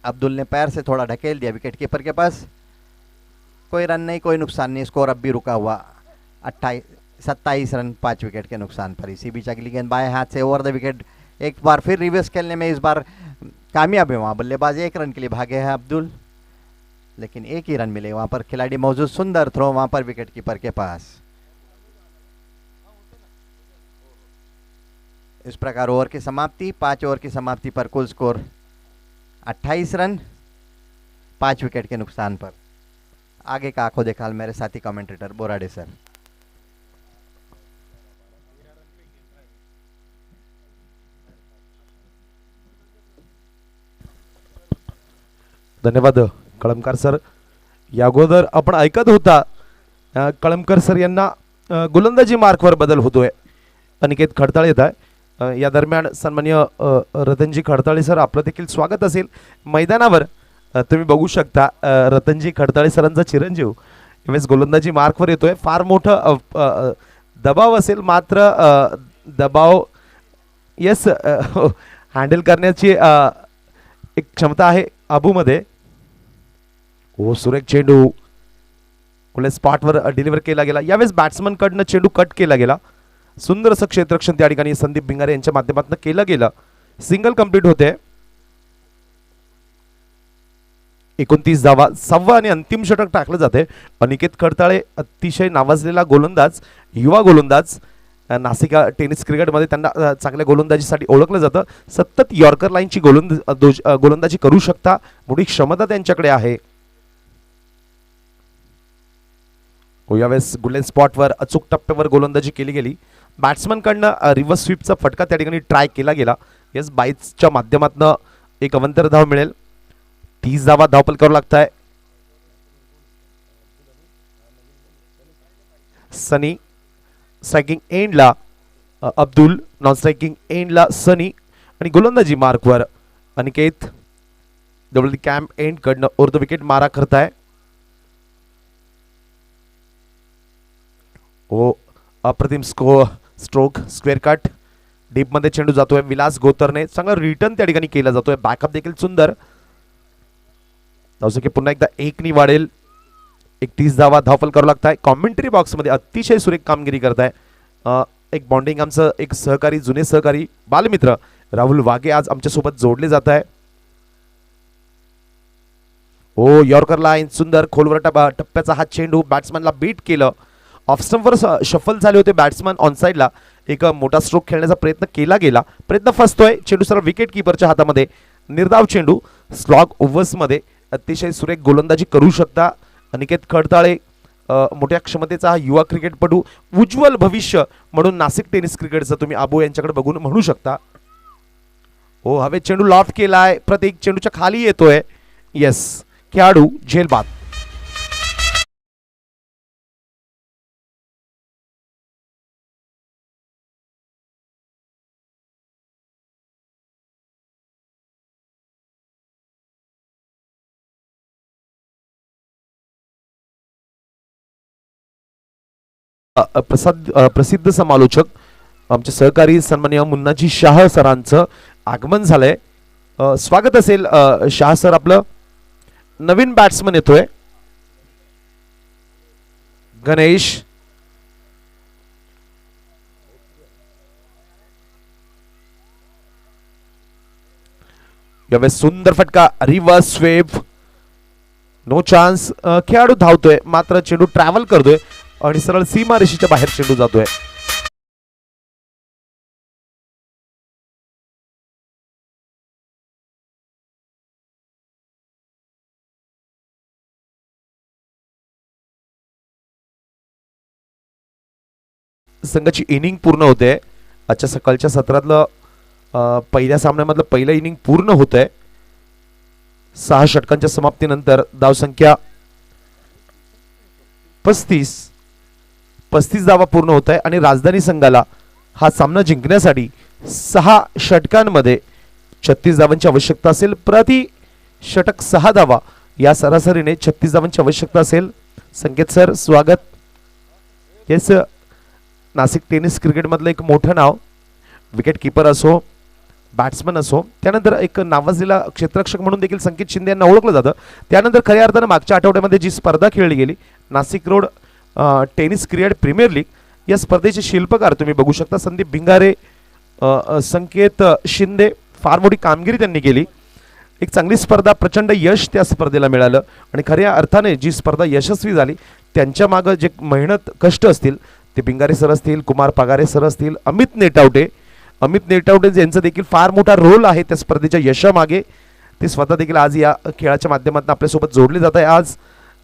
अब्दुल ने पैर से थोड़ा ढकेल दिया विकेट कीपर के पास। कोई रन नहीं, कोई नुकसान नहीं, स्कोर अब भी रुका हुआ 27 रन 5 विकेट के नुकसान पर। इसी बीच अगली गेंद बाएं हाथ से ओवर द विकेट, एक बार फिर रिवर्स खेलने में इस बार कामयाब है वहां बल्लेबाज, 1 रन के लिए भागे हैं अब्दुल, लेकिन 1 ही रन मिले वहां पर, खिलाड़ी मौजूद, सुंदर थ्रो वहां पर विकेट कीपर के पास। इस प्रकार ओवर की समाप्ति, 5 ओवर की समाप्ति पर कुल स्कोर 28 रन 5 विकेट के नुकसान पर। आगे का आंखों देखा मेरे साथी कमेंटेटर बोराडे सर। धन्यवाद कळमकर सर. या अगोदर आपण ऐकत होता कळमकर सर यांना गोलंदाजी मार्कवर बदल होतोय. अनिकेत खडताळे येत आहे. या दरम्यान सन्माननीय रतनजी खडताळे सर आपलं देखील स्वागत असेल मैदानावर. तुम्ही बघू शकता रतनजी खडताळे सरांचा चिरंजीव यावेळेस गोलंदाजी मार्कवर येतोय. फार मोठं दबाव असेल मात्र दबाव यस हँडल करण्याची एक क्षमता आहे अबूमध्ये. ओ सुरेख चेंडू कुठल्या स्पॉटवर डिलिव्हर केला गेला. यावेळेस बॅट्समन कडनं चेंडू कट केला गेला. सुंदर असं क्षेत्ररक्षण त्या ठिकाणी संदीप भिंगारे यांच्या माध्यमातून केलं गेलं. सिंगल कंप्लीट होते. 29 धावा, 6वा आणि अंतिम षटक टाकलं जाते. अनिकेत खडताळे अतिशय नावाजलेला गोलंदाज, युवा गोलंदाज. नासिका टेनिस क्रिकेटमध्ये त्यांना चांगल्या गोलंदाजीसाठी ओळखलं जातं. सतत यॉर्कर लाईनची गोलंदाजी करू शकता, मोठी क्षमता त्यांच्याकडे आहे. यावेळेस गोल्डन स्पॉटवर अचूक टप्प्यावर गोलंदाजी केली गेली. बॅट्समन कडनं रिव्हर्स स्वीपचा फटका त्या ठिकाणी ट्राय केला गेला. येस बाईट्सच्या माध्यमातून एक अवंतर धाव मिळेल. 30 धावा धावपल करावं लागतंय. सनी स्ट्रायकिंग एंडला अब्दुल, नॉन स्ट्रायकिंग एंडला सनी आणि गोलंदाजी मार्कवर अनिकेत. डबल कॅम्प एंड कडनं ओव्हर द विकेट मारा करताय. ओ अप्रतिम स्ट्रोक स्क्वेअर कट डीप मध्ये चेंडू जातोय. विलास गोतरने चांगला रिटर्न त्या ठिकाणी केला जातोय. बॅकअप देखील सुंदर. धावसंख्या पुन्हा एकदा 1 नी वाढेल. 31 धावा धावफल करावं लागताय. कॉमेंटरी बॉक्स मध्ये अतिशय सुरेख कामगिरी करताय एक बॉन्डिंग आमचं एक सहकारी, जुने सहकारी, बालमित्र राहुल वाघे आज आमच्या सोबत जोडले जात आहे. ओ यॉर्कर लाईन सुंदर खोलवर टप्प्याचा हा चेंडू बॅट्समॅनला बीट केलं. ऑफ स्टंपवर शफल झाले होते बॅट्समन ऑन साइडला. एक मोठा स्ट्रोक खेळण्याचा प्रयत्न केला गेला, प्रयत्न फसतोय. चेंडू सरळ विकेट किपरच्या हातामध्ये. निर्धाव चेंडू. स्लॉग ओव्हर्समध्ये अतिशय सुरेख गोलंदाजी करू शकता अनिकेत खडताळे. मोठ्या क्षमतेचा हा युवा क्रिकेटपटू, उज्ज्वल भविष्य म्हणून नाशिक टेनिस क्रिकेटचं तुम्ही आबो यांच्याकडे बघून म्हणू शकता. हो, हवेत चेंडू लॉफ्ट केलाय, प्रत्येक चेंडूच्या खाली येतोय. येस, खेळाडू झेलबाद. प्रसिद्ध समालोचक आमचे सहकारी सन्माननीय मुन्नाजी शाह सरांचं आगमन झालंय. स्वागत असेल शाह सर. आपलं नवीन बॅट्समन येतोय गणेश. यावेळेस सुंदर फटका, रिव्हर्स स्वेप, नो चान्स. खेळाडू धावतोय मात्र चेंडू ट्रॅव्हल करतोय आणि सरळ सीमारेषेच्या बाहेर चेंडू जातोय. संघाची इनिंग पूर्ण होते. आजच्या सकाळच्या सत्रातलं पहिल्या सामन्यामधलं पहिलं इनिंग पूर्ण होत आहे. 6 षटकांच्या समाप्तीनंतर धावसंख्या 35 धावा पूर्ण होत आहे आणि राजधानी संघाला हा सामना जिंकण्यासाठी 6 षटकांमध्ये 36 धावांची आवश्यकता असेल. प्रति षटक 6 धावा या सरासरीने 36 धावांची आवश्यकता असेल. संकेत सर स्वागत. येस, नाशिक टेनिस क्रिकेटमधलं एक मोठं नाव. विकेट किपर असो, बॅट्समन असो, त्यानंतर एक नावाजलेला क्षेत्ररक्षक म्हणून देखील संकेत शिंदे यांना ओळखलं जातं. त्यानंतर खऱ्या अर्थानं मागच्या आठवड्यामध्ये जी स्पर्धा खेळली गेली, Nashik road tennis cricket premier league, या स्पर्धेचे शिल्पकार तुम्ही बघू शकता. संदीप भिंगारे, संकेत शिंदे, फार मोठी कामगिरी त्यांनी केली. एक चांगली स्पर्धा, प्रचंड यश त्या स्पर्धेला मिळालं आणि खऱ्या अर्थाने जी स्पर्धा यशस्वी झाली त्यांच्या मागं जे मेहनत कष्ट असतील ते भिंगारे सर असतील, कुमार पगारे सर असतील, अमित नेटावटे यांचा देखील फार मोठा रोल आहे त्या स्पर्धेच्या यशामागे. ते स्वतः देखील आज या खेळाच्या माध्यमातून आपल्यासोबत जोडले जात आहे. आज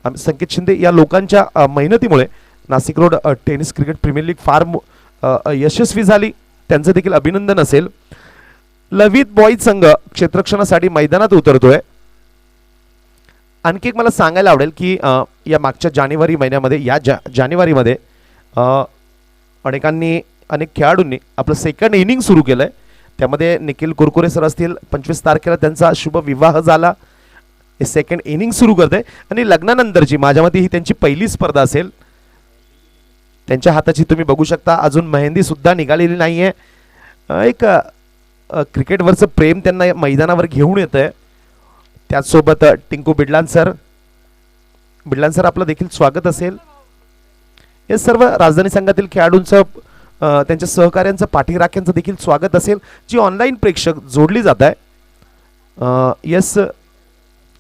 संकेत शिंदे या लोकांच्या मेहनतीमुळे Nashik road tennis cricket premier league फार यशस्वी झाली. त्यांचं देखील अभिनंदन असेल. ललित बॉईज संघ क्षेत्ररक्षणासाठी मैदानात उतरतोय. आणखी एक मला सांगायला आवडेल की या मागच्या जानेवारी महिन्यामध्ये, जानेवारीमध्ये अनेक खेळाडूंनी आपलं सेकंड इनिंग सुरू केलंय. त्यामध्ये निखिल कुरकुरे सर असतील, 25 तारखेला त्यांचा शुभ विवाह झाला. हे सेकंड इनिंग सुरू करते आणि लग्नानंतरची माझ्या मते ही त्यांची पहिली स्पर्धा असेल. त्यांच्या हाताची तुम्ही बघू शकता अजून मेहंदी सुद्धा निघालेली नाहीये. एक क्रिकेटवरचं प्रेम त्यांना मैदानावर घेऊन येत आहे. त्याचसोबत टिंकू बिडलान सर आपलं देखील स्वागत असेल. हे सर्व राजधानी संघातील खेळाडूंचं, त्यांच्या सहकाऱ्यांचं, पाठीराख्यांचं देखील स्वागत असेल, जी ऑनलाईन प्रेक्षक जोडली जात आहे. यस,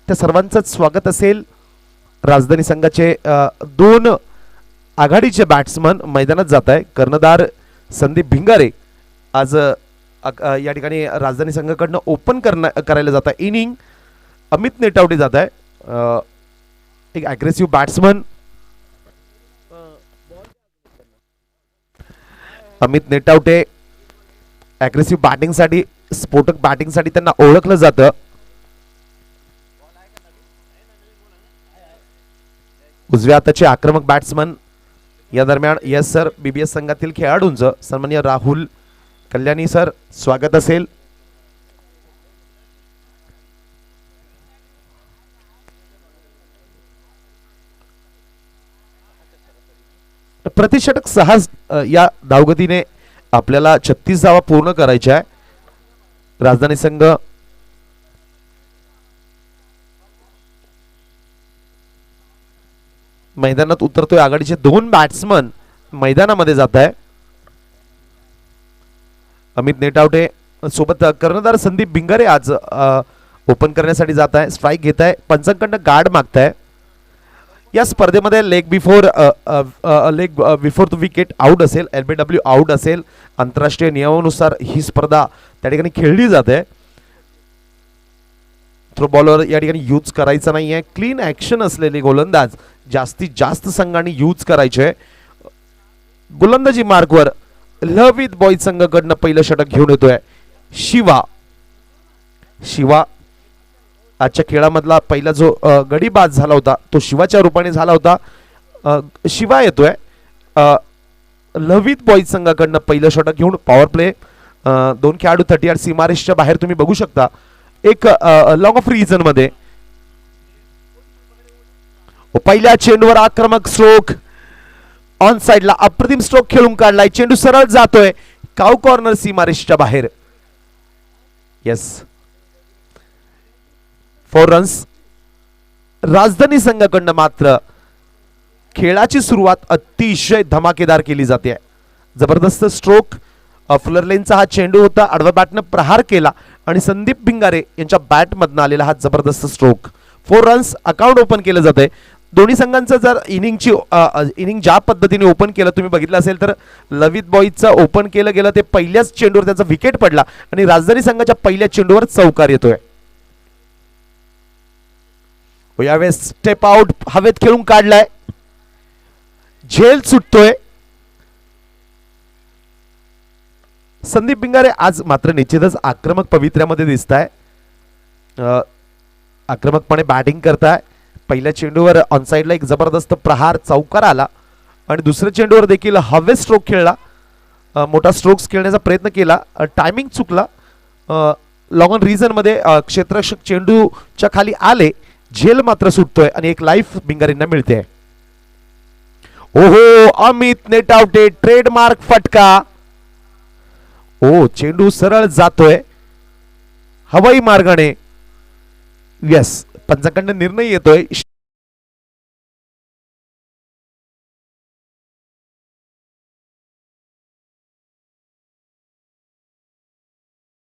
त्या सर्वांचंच स्वागत असेल. राजधानी संघाचे 2 आघाडीचे बॅट्समन मैदानात जात आहे. कर्णधार संदीप भिंगारे आज या ठिकाणी राजधानी संघाकडनं ओपन करायला जात आहे इनिंग. अमित नेटावटे जात आहे, एक ॲग्रेसिव्ह बॅट्समन. अमित नेटावटे ॲग्रेसिव्ह बॅटिंगसाठी, स्फोटक बॅटिंगसाठी त्यांना ओळखलं जातं. उजव्या हाताचे आक्रमक बॅट्समन. या दरम्यान यस सर बीबीएस संघातील खेळाडूंचं सन्माननीय राहुल कल्याणी सर स्वागत असेल. प्रतिषटक 6 या धावगतीने आपल्याला 36 धावा पूर्ण करायच्या आहे. राजधानी संघ मैदानात उतरतोय. आघाडीचे 2 बॅट्समन मैदानामध्ये जात आहे. अमित नेटावटे सोबत कर्णधार संदीप भिंगारे आज ओपन करण्यासाठी जात आहे. स्ट्राईक घेत आहे, पंचांकडनं गार्ड मागताय. या स्पर्धेमध्ये leg before the wicket out असेल, LBW आउट असेल. आंतरराष्ट्रीय नियमानुसार ही स्पर्धा त्या ठिकाणी खेळली जाते. थ्रो बॉलर या ठिकाणी यूज करायचा नाहीये. क्लीन ऍक्शन असलेले गोलंदाज जास्तीत जास्त संघांनी यूज करायचे. गोलंदाजी मार्कवर लवित बॉईज संघाकडनं पहिलं षटक घेऊन येतोय शिवा. आजच्या खेळामधला पहिला जो गडी बाद झाला होता तो शिवाच्या रूपाने झाला होता. शिवा येतोय लवित बॉईज संघाकडनं पहिलं षटक घेऊन. पॉवर प्ले, 2 खेळाडू 38 सीमारेषच्या बाहेर तुम्ही बघू शकता. एक लॉंग ऑफ रिजन मध्ये पहिल्या चेंडूवर आक्रमक स्ट्रोक, ऑन साइडला अप्रतिम स्ट्रोक खेळून काढलाय. चेंडू सरळ जातोय काउ कॉर्नर सीमारेषच्या बाहेर. Yes, 4 runs. राजधानी संघाकडनं मात्र खेळाची सुरुवात अतिशय धमाकेदार केली जाते. जबरदस्त स्ट्रोक, फ्लरलेनचा हा चेंडू होता. आडव्या बॅटनं प्रहार केला आणि संदीप भिंगारे यांच्या बॅटमधनं आलेला हा जबरदस्त स्ट्रोक. 4 रन्स. अकाउंट ओपन केलं जाते. दोन्ही संघांचं जर इनिंग ज्या पद्धतीने ओपन केलं तुम्ही बघितलं असेल तर लवित बॉईजचं ओपन केलं गेलं ते पहिल्याच चेंडूवर त्याचा विकेट पडला आणि राजधानी संघाच्या पहिल्या चेंडूवर चौकार येतोय. यावेळेस स्टेप आउट हवेत खेळून काढलाय. झेल सुटतोय. संदीप भिंगारे आज मात्र निश्चितच आक्रमक पवित्र्यामध्ये दिसत आहे. आक्रमकपणे बॅटिंग करताय. पहिल्या चेंडूवर ऑनसाइडला एक जबरदस्त प्रहार चौकार आला आणि दुसऱ्या चेंडूवर देखील हवे स्ट्रोक खेळला. मोठा स्ट्रोक्स खेळण्याचा प्रयत्न केला. टायमिंग चुकला. लॉंग ऑन रिजन मध्ये क्षेत्ररक्षक चेंडूच्या खाली आले. झेल मात्र सुटतोय आणि एक लाईफ भिंगारेंना मिळते. ओहो, अमित नेट आउट. ट्रेडमार्क फटका. ओ, चेंडू सरळ जातोय हवाई मार्गाने. यस, पंचांकडनं निर्णय येतोय.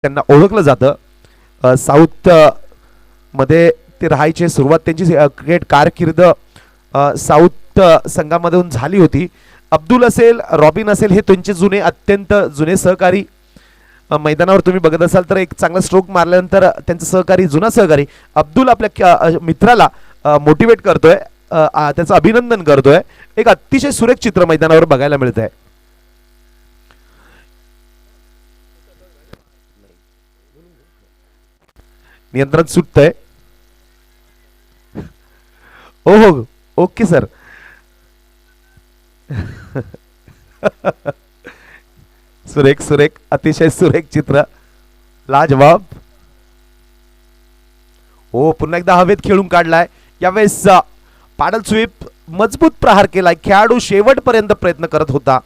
त्यांना ओळखलं जातं. साऊथ मध्ये ते राहायचे. सुरुवात त्यांची क्रिकेट कारकीर्द साऊथ संघामधून झाली होती. अब्दुल असेल, रॉबिन असेल, हे त्यांचे अत्यंत जुने सहकारी. मैदानावर तुम्ही बघत असाल तर एक चांगला स्ट्रोक मारल्यानंतर त्यांचा सहकारी, जुना सहकारी अब्दुल आपल्या मित्राला मोटिवेट करतोय, त्याचं अभिनंदन करतोय. एक अतिशय सुरेख चित्र मैदानावर बघायला मिळत आहे. नियंत्रण सुटतंय. ओहो, ओके सर. सुरेख, अतिशय सुरेख चित्र, लाजवाब. हो, पुन्हा एकदा हवेत खेळून काढलाय. यावेळेस पाडल स्वीप, मजबूत प्रहार केलाय. खेळाडू शेवटपर्यंत प्रयत्न करत होता.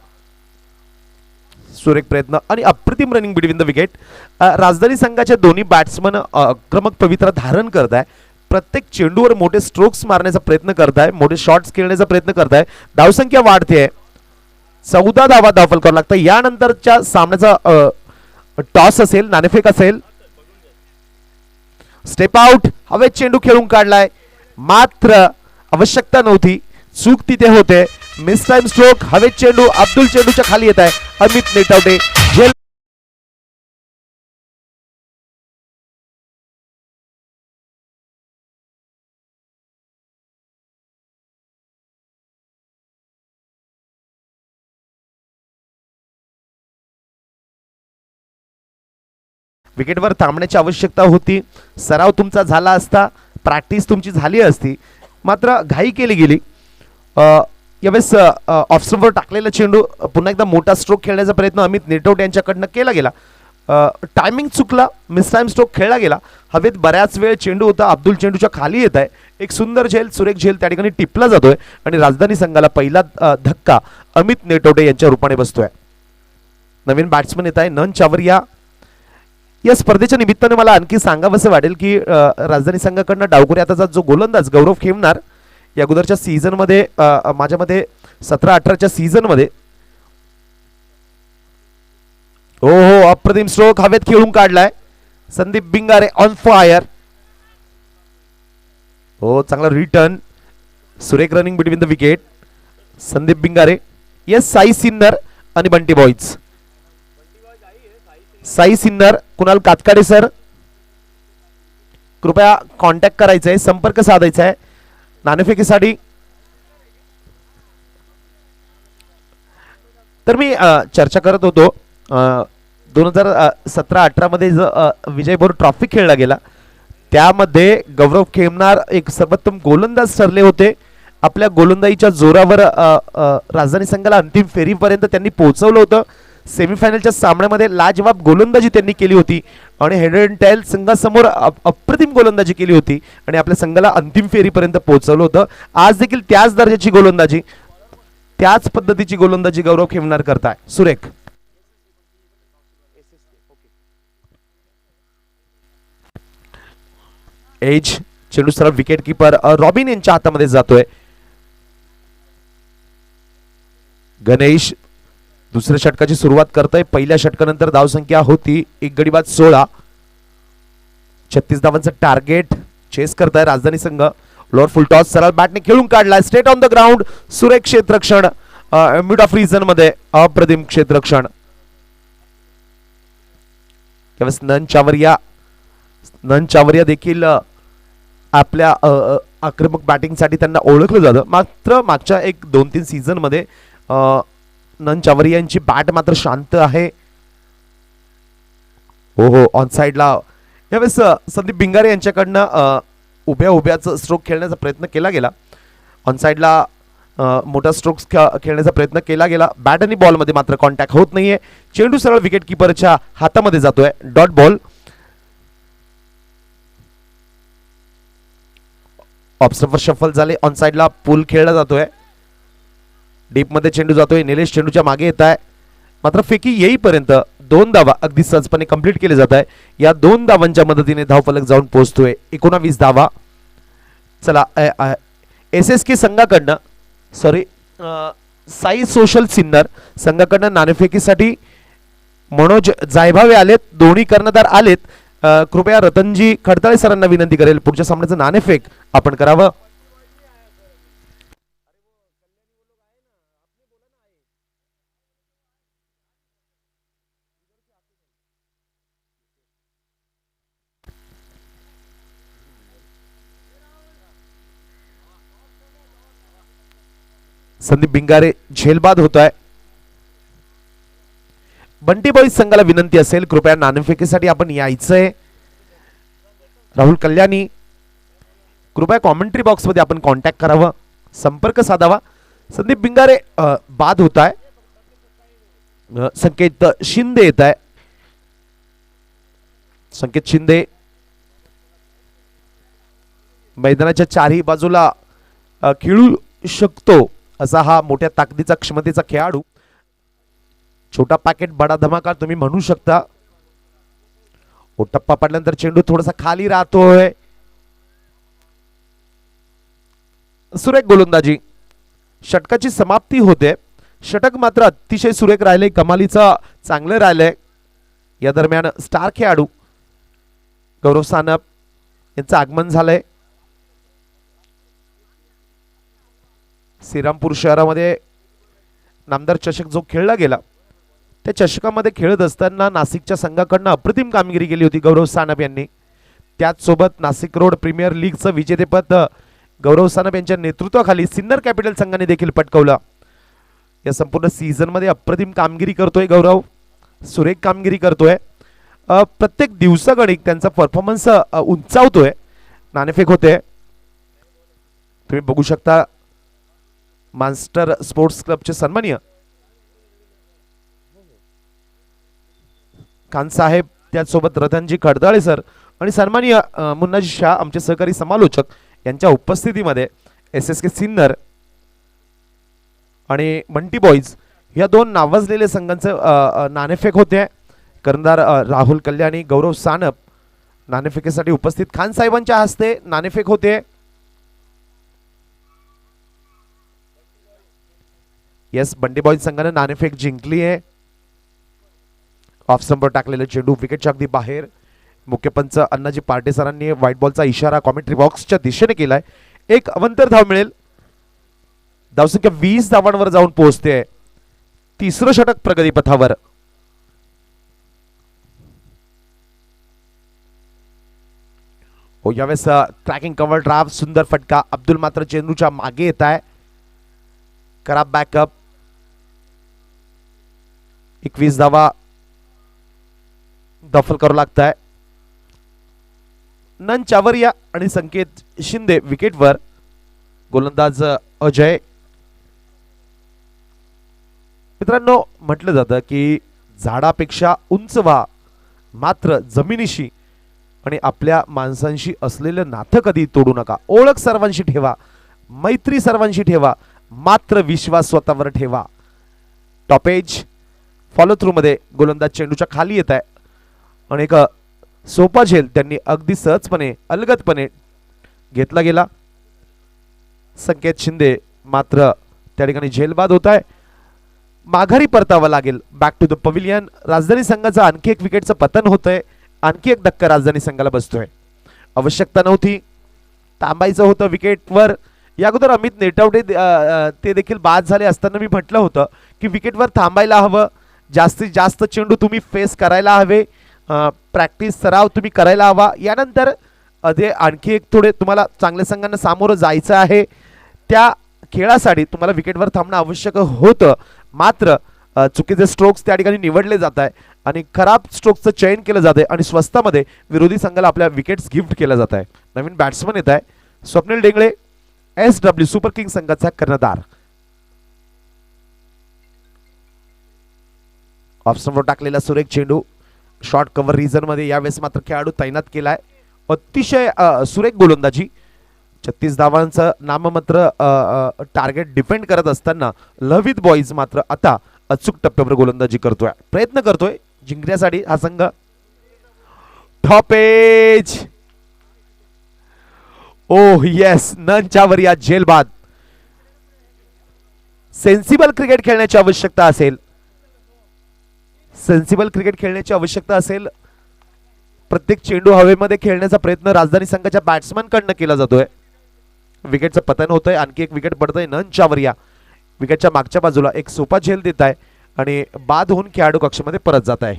सुरेख प्रयत्न आणि अप्रतिम रनिंग बिटवीन द विकेट. राजधानी संघाच्या दोन्ही बॅट्समन आक्रमक पवित्रा धारण करताय. प्रत्येक चेंडूवर मोठे स्ट्रोक्स मारण्याचा प्रयत्न करताय, मोठे शॉट्स खेळण्याचा प्रयत्न करताय. धावसंख्या वाढते. 14 धावा धावफल करावं लागतं. यानंतरच्या सामन्याचा टॉस असेल, नाणेफेक असेल. स्टेप आउट, हवेत चेंडू खेळून काढलाय. मात्र आवश्यकता नव्हती, चूक तिथे होते. Miss time stroke. हवेत चेंडू, अब्दुल चेंडूच्या खाली येत आहे. अमित नेटावटे झेल. विकेटवर थांबण्याची आवश्यकता होती. सराव तुमचा झाला असता, प्रॅक्टिस तुमची झाली असती, मात्र घाई केली गेली. यावेळेस ऑफस्टंपवर टाकलेला चेंडू पुन्हा एकदा मोठा स्ट्रोक खेळण्याचा प्रयत्न अमित नेटवट यांच्याकडनं केला गेला. टायमिंग चुकला, मिस टाइम स्ट्रोक खेळला गेला. हवेत बऱ्याच वेळ चेंडू होता. अब्दुल चेंडूच्या खाली येत आहे. एक सुंदर झेल, सुरेख झेल त्या ठिकाणी टिपला जातोय आणि राजधानी संघाला पहिला धक्का अमित नेटवटे यांच्या रूपाने बसतोय. नवीन बॅट्समन येत आहे नन चावरिया. या स्पर्धेच्या निमित्ताने मला आणखी सांगावंसं वाटेल की राजधानी संघाकडनं डावखुरी आताचा जो गोलंदाज गौरव खेमनार या अगोदरच्या सीझन मध्ये माझ्या मते 17-18च्या सीझन मध्ये हो अप्रतिम स्ट्रोक हवेत खेळून काढलाय. Sandeep Bhingare on fire. हो, चांगला रिटर्न. सुरेख running between the wicket. Sandeep Bingare, yes Sai Sinnar आणि बंटी बॉईज. साई सिन्नर, कुणाल कातकाडे सर, कृपया कॉन्टॅक्ट करायचा आहे, संपर्क साधायचा आहे नाणेफेकीसाठी. तर मी चर्चा करत होतो 2017-18 मध्ये जो विजय बोर ट्रॉफी खेळला गेला त्यामध्ये गौरव खेमनार एक सर्वोत्तम गोलंदाज ठरले होते. आपल्या गोलंदाजीच्या जोरावर राजधानी संघाला अंतिम फेरीपर्यंत त्यांनी पोहोचवलं होतं. सेमीफायनलच्या सामन्यामध्ये लाजवाब गोलंदाजी त्यांनी केली होती आणि हेड अँड टेल संघासमोर अप्रतिम गोलंदाजी केली होती आणि आपल्या संघाला अंतिम फेरीपर्यंत पोहोचवलं होतं. आज देखील त्याच दर्जाची गोलंदाजी, त्याच पद्धतीची गोलंदाजी गौरव खेमनार करताय. सुरेख. एज चेंडू सरळ विकेट किपर रॉबिन यांच्या हातामध्ये जातोय. गणेश दुसऱ्या षटकाची सुरुवात करतोय. पहिल्या षटकानंतर धावसंख्या होती 1 गडी बाद 16. 36 धावांचं टार्गेट चेस करताय राजधानी संघ. लोअर फुल टॉस सरळ बॅटने खेळून काढलाय. Straight on the ground. सुरेख क्षेत्ररक्षण मिड ऑफ रिजन मध्ये अप्रतिम क्षेत्ररक्षण. नन चावरिया देखील आपल्या आक्रमक बॅटिंगसाठी त्यांना ओळखलं जातं. मात्र मागच्या 1-2-3 सीझन मध्ये नन चावरिया यांची बॅट मात्र शांत आहे. हो ऑन साइडला यावेळेस संदीप बिंगारे यांच्याकडनं उभ्याच स्ट्रोक खेळण्याचा प्रयत्न केला गेला. ऑन साइडला मोठा स्ट्रोक्स खेळण्याचा प्रयत्न केला गेला. बॅट आणि बॉल मध्ये मात्र कॉन्टॅक्ट होत नाहीये. चेंडू सरळ विकेट किपरच्या हातामध्ये जातोय. Dot ball. ऑफस्टंपर शफल झाले. ऑन साइडला पूल खेळला जातोय. डीप मध्ये चेंडू जातोय. निलेश चेंडूच्या मागे येत आहे. मात्र फेकी येईपर्यंत 2 धावा अगदी सहजपणे कंप्लीट केले जात आहे. या 2 धावांच्या मदतीने धावफलक जाऊन पोहोचतोय 19 धावा. चला SSK संघाकडनं साई सोशल सिन्नर संघाकडनं नाणेफेकीसाठी मनोज जायभावे आलेत. दोन्ही कर्णधार आलेत. कृपया रतनजी खडताळे सरांना विनंती करेल पुढच्या सामन्याचं नाणेफेक आपण करावं. संदीप बिंगारे झेलबाद होत आहे. बंटी बॉईज संघाला विनंती असेल कृपया नाणेफेकीसाठी आपण यायचंय. राहुल कल्याणी, कृपया कॉमेंट्री बॉक्स मध्ये आपण कॉन्टॅक्ट करावं, संपर्क साधावा. संदीप बिंगारे बाद होत आहे. संकेत शिंदे येत आहे. संकेत शिंदे मैदानाच्या चारही बाजूला खेळू शकतो असा हा मोठ्या ताकदीचा क्षमतेचा खेळाडू. छोटा पॅकेट बडा धमाका तुम्ही म्हणू शकता. टप्पा पडल्यानंतर चेंडू थोडासा खाली राहतोय. सुरेख गोलंदाजी. षटकाची समाप्ती होते. षटक मात्र अतिशय सुरेख राहिले. कमालीचं चांगलं राहिलंय. या दरम्यान स्टार खेळाडू गौरव सानप यांचं आगमन झालंय. श्रीरामपूर शहरामध्ये नामदार चषक जो खेळला गेला त्या चषकामध्ये खेळत असताना नाशिकच्या संघाकडनं अप्रतिम कामगिरी केली होती गौरव सानप यांनी. त्याचसोबत नाशिक रोड प्रीमियर लीगचं विजेतेपद गौरव सानप यांच्या नेतृत्वाखाली सिन्नर कॅपिटल संघाने देखील पटकावलं. या संपूर्ण सीझन मध्ये अप्रतिम कामगिरी करतोय गौरव. सुरेख कामगिरी करतोय. प्रत्येक दिवसागणिक त्यांचा परफॉर्मन्स उंचावतोय. नाणेफेक होते. तुम्ही बघू शकता मास्टर स्पोर्ट्स क्लबचे सन्माननीय खान साहेब, त्याचसोबत रतनजी खडताळे सर आणि सन्माननीय मुन्नाजी शाह आमचे सहकारी समालोचक यांच्या उपस्थितीमध्ये SSK सिन्नर आणि बंटी बॉईज या 2 नावाजलेले संघांचं नाणेफेक होते. कर्णधार राहुल कल्याणी, गौरव सानप नाणेफेकीसाठी उपस्थित. खान साहेबांच्या हस्ते नाणेफेक होते. येस, बंटी बॉईज संघाने नाणेफेक जिंकली आहे. ऑफ स्टंपवर टाकलेले चेंडू विकेटच्या अगदी बाहेर. मुख्य पंच अण्णाजी पार्टे सरांनी व्हाईट बॉलचा इशारा कॉमेंट्री बॉक्सच्या दिशेने केलाय. एक अवंतर धाव मिळेल धावसंख्या 20 धावांवर जाऊन पोहोचते. तिसरं षटक प्रगतीपथावर. हो यावेळेस ट्रॅकिंग कव्हर ड्राफ्ट सुंदर फटका. अब्दुल मात्र चेंडूच्या मागे येत आहे. खराब बॅकअप. 21 धावा दफल करू लागत आहे. नन चावरिया आणि संकेत शिंदे विकेटवर. गोलंदाज अजय. मित्रांनो म्हटलं जातं की झाडापेक्षा उंच व्हा मात्र जमिनीशी आणि आपल्या माणसांशी असलेलं नातं कधी तोडू नका. ओळख सर्वांशी ठेवा, मैत्री सर्वांशी ठेवा, मात्र विश्वास स्वतःवर ठेवा. टॉपेज फॉलो थ्रू मध्ये गोलंदाज चेंडूच्या खाली येत आहे आणि एक सोपा झेल त्यांनी अगदी सहजपणे अलगदपणे घेतला गेला. संकेत शिंदे मात्र त्या ठिकाणी झेलबाद होत आहे. माघारी परतावा लागेल. Back to the pavilion. राजधानी संघाचा आणखी एक विकेटचं पतन होतंय. आणखी एक धक्का राजधानी संघाला बसतोय. आवश्यकता नव्हती, थांबायचं होतं विकेटवर. या अगोदर अमित नेटवडे ते देखील बाद झाले असताना मी म्हटलं होतं की विकेटवर थांबायला हवं. जास्तीत जास्त चेंडू तुम्ही फेस करायला हवे. प्रॅक्टिस सराव तुम्ही करायला हवा. यानंतर आणखी एक थोडे तुम्हाला चांगल्या संघांना सामोरं जायचं आहे. त्या खेळासाठी तुम्हाला विकेटवर थांबणं आवश्यक होतं. मात्र चुकीचे स्ट्रोक्स त्या ठिकाणी निवडले जात आहे आणि खराब स्ट्रोक्सचं चयन केलं जात आहे आणि स्वस्तामध्ये विरोधी संघाला आपल्या विकेट्स गिफ्ट केल्या जात आहे. नवीन बॅट्समन येत आहे. Swapnil Dengle SW super king संघाचा कर्णधार. ऑफस्टंपवर टाकलेला सुरेख चेंडू शॉर्ट कव्हर रिजन मध्ये यावेळेस मात्र खेळाडू तैनात केलाय. अतिशय सुरेख गोलंदाजी. 36 धावांचं नाममात्र टार्गेट डिफेंड करत असताना लवित बॉईज मात्र आता अचूक टप्प्यावर गोलंदाजी करतोय. प्रयत्न करतोय जिंकण्यासाठी हा संघ. टॉपेज. ओह येस, ननच्यावर या झेलबाद. सेन्सिबल क्रिकेट खेळण्याची आवश्यकता असेल. सेन्सिबल क्रिकेट खेळण्याची आवश्यकता असेल. प्रत्येक चेंडू हवेमध्ये खेळण्याचा प्रयत्न राजधानी संघाच्या बॅट्समन कडनं केला जातोय. विकेटचं पतन होतंय. आणखी एक विकेट पडतंय ननच्यावर या. विकेटच्या मागच्या बाजूला एक सोपा झेल देत आहे आणि बाद होऊन खेळाडू कक्षामध्ये परत जात आहे.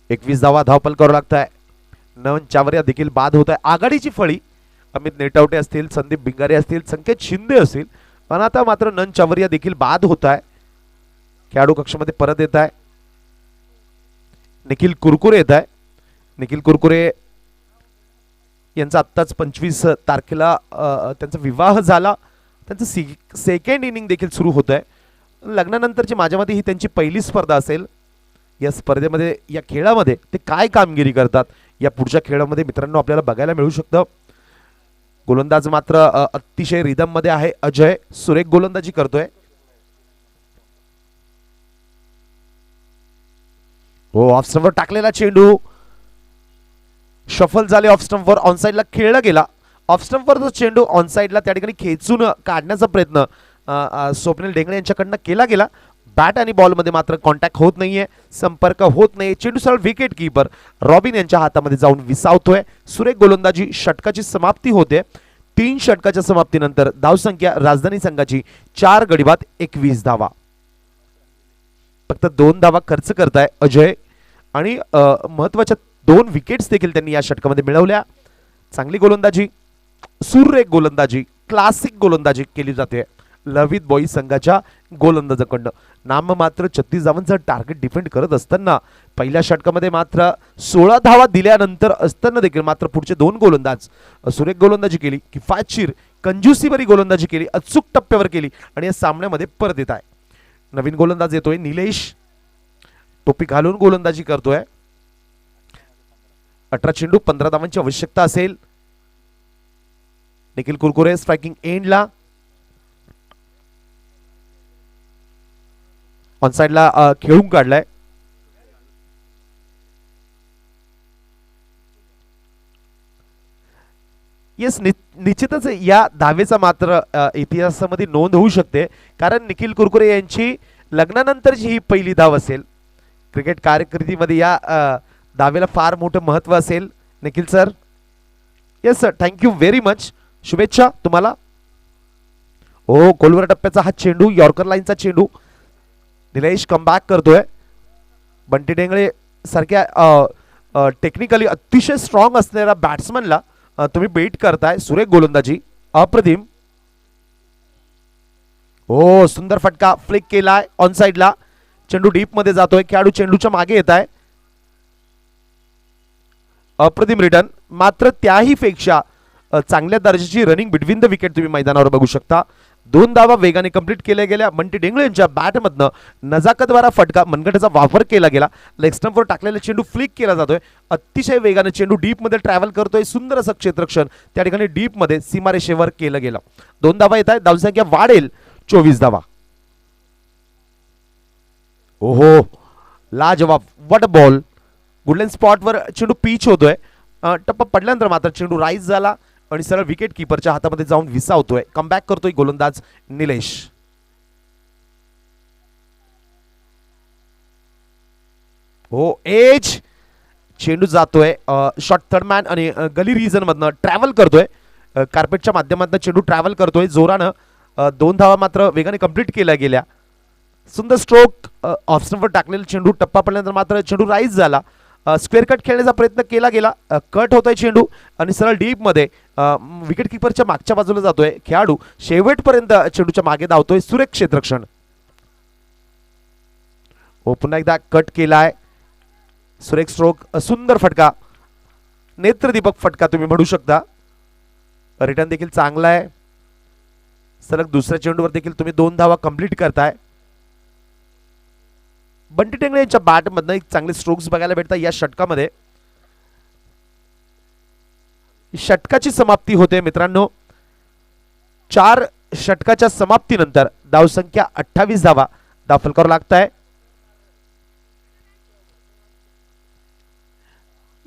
एकवीस धावा धावपल करू लागत आहे. नवन चावरिया देखील बाद होत आहे. आघाडीची फळी अमित नेटवटे असतील, संदीप भिंगारे असतील, संकेत शिंदे असतील, पण आता मात्र नन चावरिया देखील बाद होत आहे. खेळाडू कक्षामध्ये परत येत आहे. निखिल कुरकुरे येत आहे. निखिल कुरकुरे यांचा आत्ताच 25 तारखेला त्यांचा विवाह झाला. त्यांचं सेकंड इनिंग देखील सुरू होत आहे. लग्नानंतरची माझ्या मते ही त्यांची पहिली स्पर्धा असेल. या स्पर्धेमध्ये या खेळामध्ये ते काय कामगिरी करतात या पुढच्या खेळामध्ये मित्रांनो आपल्याला बघायला मिळू शकतं. गोलंदाज मात्र अतिशय रिदम मध्ये आहे. अजय सुरेख गोलंदाजी करतोय. हो ऑफ स्टंपवर टाकलेला चेंडू शफल झाले. ऑफ स्टंपवर ऑनसाइडला खेळला गेला. ऑफ स्टंपवर तो चेंडू ऑनसाइडला त्या ठिकाणी खेचून काढण्याचा प्रयत्न स्वप्नील डेंगळे यांच्याकडनं केला गेला. बॅट आणि बॉल मध्ये मात्र कॉन्टॅक्ट होत नाहीये, संपर्क होत नाही. चेंडू सरळ विकेट कीपर रॉबिन यांच्या हातामध्ये जाऊन विसावतोय. सुरेख गोलंदाजी. षटकाची समाप्ती होते. 3 षटकाच्या समाप्तीनंतर धावसंख्या राजधानी संघाची 4 गडी बाद 21 धावा. फक्त 2 धावा खर्च करताय अजय आणि महत्वाच्या 2 विकेट्स देखील त्यांनी या षटकामध्ये मिळवल्या. चांगली गोलंदाजी, सुरेख गोलंदाजी, क्लासिक गोलंदाजी केली जाते लवित बॉईज संघाच्या गोलंदाजाकडनं. नाम मात्र 36 धावांचं टार्गेट डिफेंड करत असताना पहिल्या षटकामध्ये मात्र 16 धावा दिल्यानंतर असताना देखील मात्र पुढचे 2 गोलंदाज सुरेख गोलंदाजी केली. किफायतशीर कंजूसीभरी गोलंदाजी केली. अचूक टप्प्यावर केली आणि या सामन्यामध्ये परत येत आहे. नवीन गोलंदाज येतोय निलेश. टोपी घालून गोलंदाजी करतोय. 18 चेंडू 15 धावांची आवश्यकता असेल. निखिल कुरकुरे स्ट्रायकिंग एंडला. ऑन साइडला खेळून काढलाय. येस निश्चितच या धावेचा मात्र इतिहासामध्ये नोंद होऊ शकते कारण निखिल कुरकुरे यांची लग्नानंतरची ही पहिली धाव असेल. क्रिकेट कारकिर्दीमध्ये या दावेला फार मोठं महत्व असेल. Nikhil sir, yes sir, thank you very much. शुभेच्छा तुम्हाला. ओ, खोलवर टप्प्याचा हा चेंडू, यॉर्कर लाईनचा चेंडू. निलेश कमबॅक करतोय. बंटी डेंगळे सारख्या टेक्निकली अतिशय स्ट्रॉंग असलेल्या बॅट्समनला तुम्ही बेट करताय. सुरेख गोलंदाजी, अप्रतिम. हो, सुंदर फटका फ्लिक केलाय ऑन साइडला. चेंडू डीप मध्ये जातोय. खेळाडू चेंडूच्या मागे येत आहे. अप्रतिम रिटर्न. मात्र त्याही पेक्षा चांगल्या दर्जाची रनिंग बिटवीन द विकेट तुम्ही मैदानावर बघू शकता. 2 धावा वेगाने कंप्लीट केल्या गेल्या. बंटी डेंगळे यांच्या बॅटमधनं नजाकतवारा फटका, मनगटाचा वापर केला गेला. लेग स्टंपवर टाकलेला चेंडू फ्लिक केला जातोय. अतिशय वेगाने चेंडू डीप मध्ये ट्रॅव्हल करतोय. सुंदर असं क्षेत्ररक्षण त्या ठिकाणी डीप मध्ये सीमारेषेवर केलं गेलं. 2 धावा येत आहेत. धावसंख्या वाढेल 24 धावा. ओहो, लाजवाब, व्हॉट अ बॉल. गुडलँड स्पॉटवर चेंडू पिच होतोय. टप्पा पडल्यानंतर मात्र चेंडू राईज झाला आणि सरळ विकेट किपरच्या हातामध्ये जाऊन विसावतोय. कमबॅक करतोय गोलंदाज निलेश. हो, एज. चेंडू जातोय शॉर्ट थर्ड मॅन आणि गली रिजन मधनं ट्रॅव्हल करतोय. कार्पेटच्या माध्यमातून चेंडू ट्रॅव्हल करतोय जोरानं. 2 धावा मात्र वेगाने कंप्लीट केल्या गेल्या. सुंदर स्ट्रोक. ऑफ स्टंपवर टाकलेला चेंडू टप्पा पडल्यानंतर मात्र चेंडू राईज झाला. स्क्वेअर कट खेळण्याचा प्रयत्न केला गेला. कट होतोय चेंडू आणि सरळ डीप मध्ये विकेट किपरच्या मागच्या बाजूला जातोय. खेळाडू शेवटपर्यंत चेंडूच्या मागे धावतोय. सुरेख क्षेत्ररक्षण. हो, पुन्हा एकदा कट केलाय. सुरेख स्ट्रोक, सुंदर फटका, नेत्रदीपक फटका तुम्ही म्हणू शकता. रिटर्न देखील चांगला आहे. सलग दुसऱ्या चेंडूवर देखील तुम्ही 2 धावा कंप्लीट करताय. बंटी टेंगळे यांच्या बॅटमधनं एक चांगले स्ट्रोक्स बघायला भेटतात या षटकामध्ये. षटकाची समाप्ती होते मित्रांनो. 4 षटकाच्या समाप्तीनंतर धावसंख्या 28 धावा दाफलकर लागत आहे.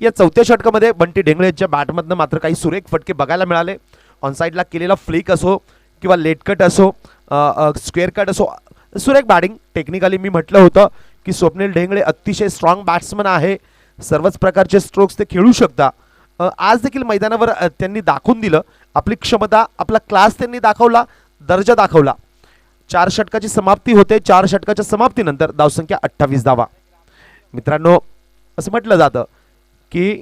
या 4थ्या षटकामध्ये बंटी ढेंगळे यांच्या बॅटमधनं मात्र काही सुरेख फटके बघायला मिळाले. ऑनसाइडला केलेला फ्लिक असो किंवा लेट कट असो, स्क्वेअर कट असो, सुरेख बॅटिंग. टेक्निकली मी म्हटलं होतं की स्वप्नील ढेंगळे अतिशय स्ट्रॉंग बॅट्समन आहे. सर्वच प्रकारचे स्ट्रोक्स ते खेळू शकता. आज देखील मैदानावर त्यांनी दाखवून दिलं आपली क्षमता, आपला क्लास त्यांनी दाखवला, दर्जा दाखवला. 4 षटकाची समाप्ती होते. 4 षटकाच्या समाप्तीनंतर धावसंख्या 28 धावा. मित्रांनो, असं म्हटलं जातं की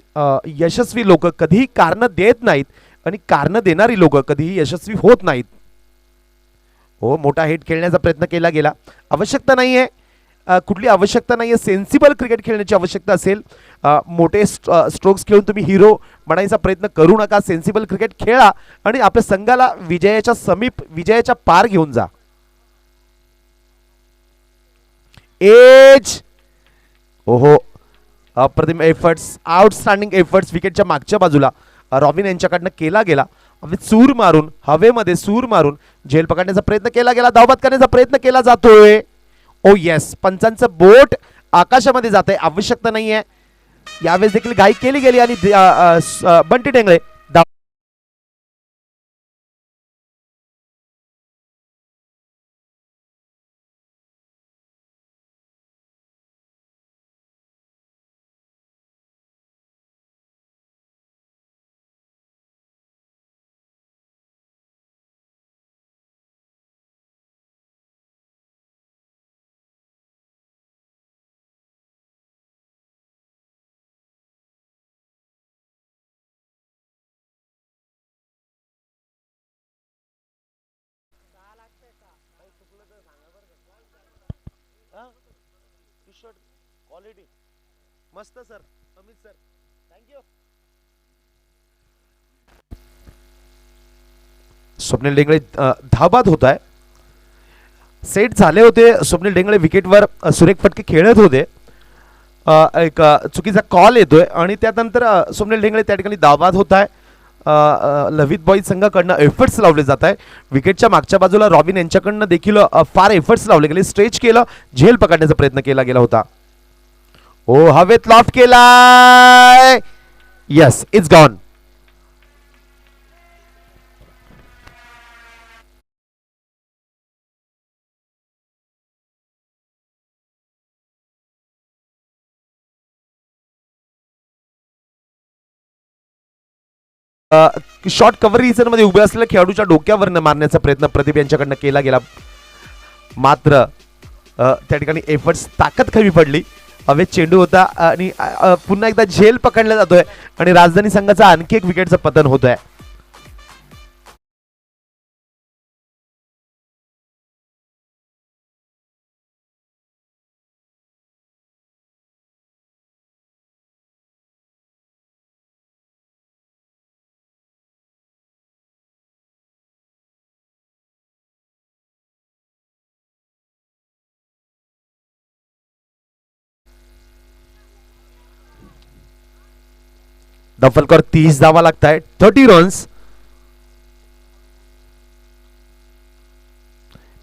यशस्वी लोक कधीही कारण देत नाहीत आणि कारण देणारी लोक कधीही यशस्वी होत नाहीत. हो, मोठा हिट खेळण्याचा प्रयत्न केला गेला. आवश्यकता नाहीये, कुठली आवश्यकता नाहीये. सेन्सिबल क्रिकेट खेळण्याची आवश्यकता असेल. मोठे स्ट्रोक्स खेळून तुम्ही हिरो बनायचा प्रयत्न करू नका. सेन्सिबल क्रिकेट खेळा आणि आपल्या संघाला विजयाच्या समीप, विजयाच्या पार घेऊन जा. एज. ओहो, अप्रतिम एफर्ट्स, आउटस्टँडिंग एफर्ट्स विकेटच्या मागच्या बाजूला रॉबिन यांच्याकडनं केला गेला. सूर मारून, हवेमध्ये सूर मारून झेल पकडण्याचा प्रयत्न केला गेला. धावबाद करण्याचा प्रयत्न केला जातोय. ओ येस, पंचांचं बोट आकाशामध्ये जात आहे. आवश्यकता नाहीये. यावेळेस देखील घाई केली गेली आणि बंटी ढेंगळे क्वालिटी मस्त sir. Amit sir, thank you. Swapnil Dhengale धाबाद होत आहे. सेट झाले होते. स्वप्नील ढेंगळे विकेटवर सुरेख फटके खेळत होते. एक चुकीचा कॉल येतोय आणि त्यानंतर स्वप्नील ढेंगळे त्या ठिकाणी धाबाद होत आहे. लवित बॉईज संघाकडनं एफर्ट्स लावले जात आहे. विकेटच्या मागच्या बाजूला रॉबिन यांच्याकडनं देखील फार एफर्ट्स लावले गेले. स्ट्रेच केलं, झेल पकडण्याचा प्रयत्न केला गेला होता. ओ, हवेत लॉफ्ट केलाय. Yes, it's gone. Short cover region मध्ये उभे असलेल्या खेळाडूच्या डोक्यावर मारण्याचा प्रयत्न प्रदीप यांच्याकडनं केला गेला, मात्र त्या ठिकाणी एफर्ट्स ताकद कमी पडली. हवेत चेंडू होता आणि पुन्हा एकदा झेल पकडला जातोय आणि राजधानी संघाचा आणखी एक विकेटचं पतन होतोय. दफलकर 30 धावा लागताय, 30 रन्स.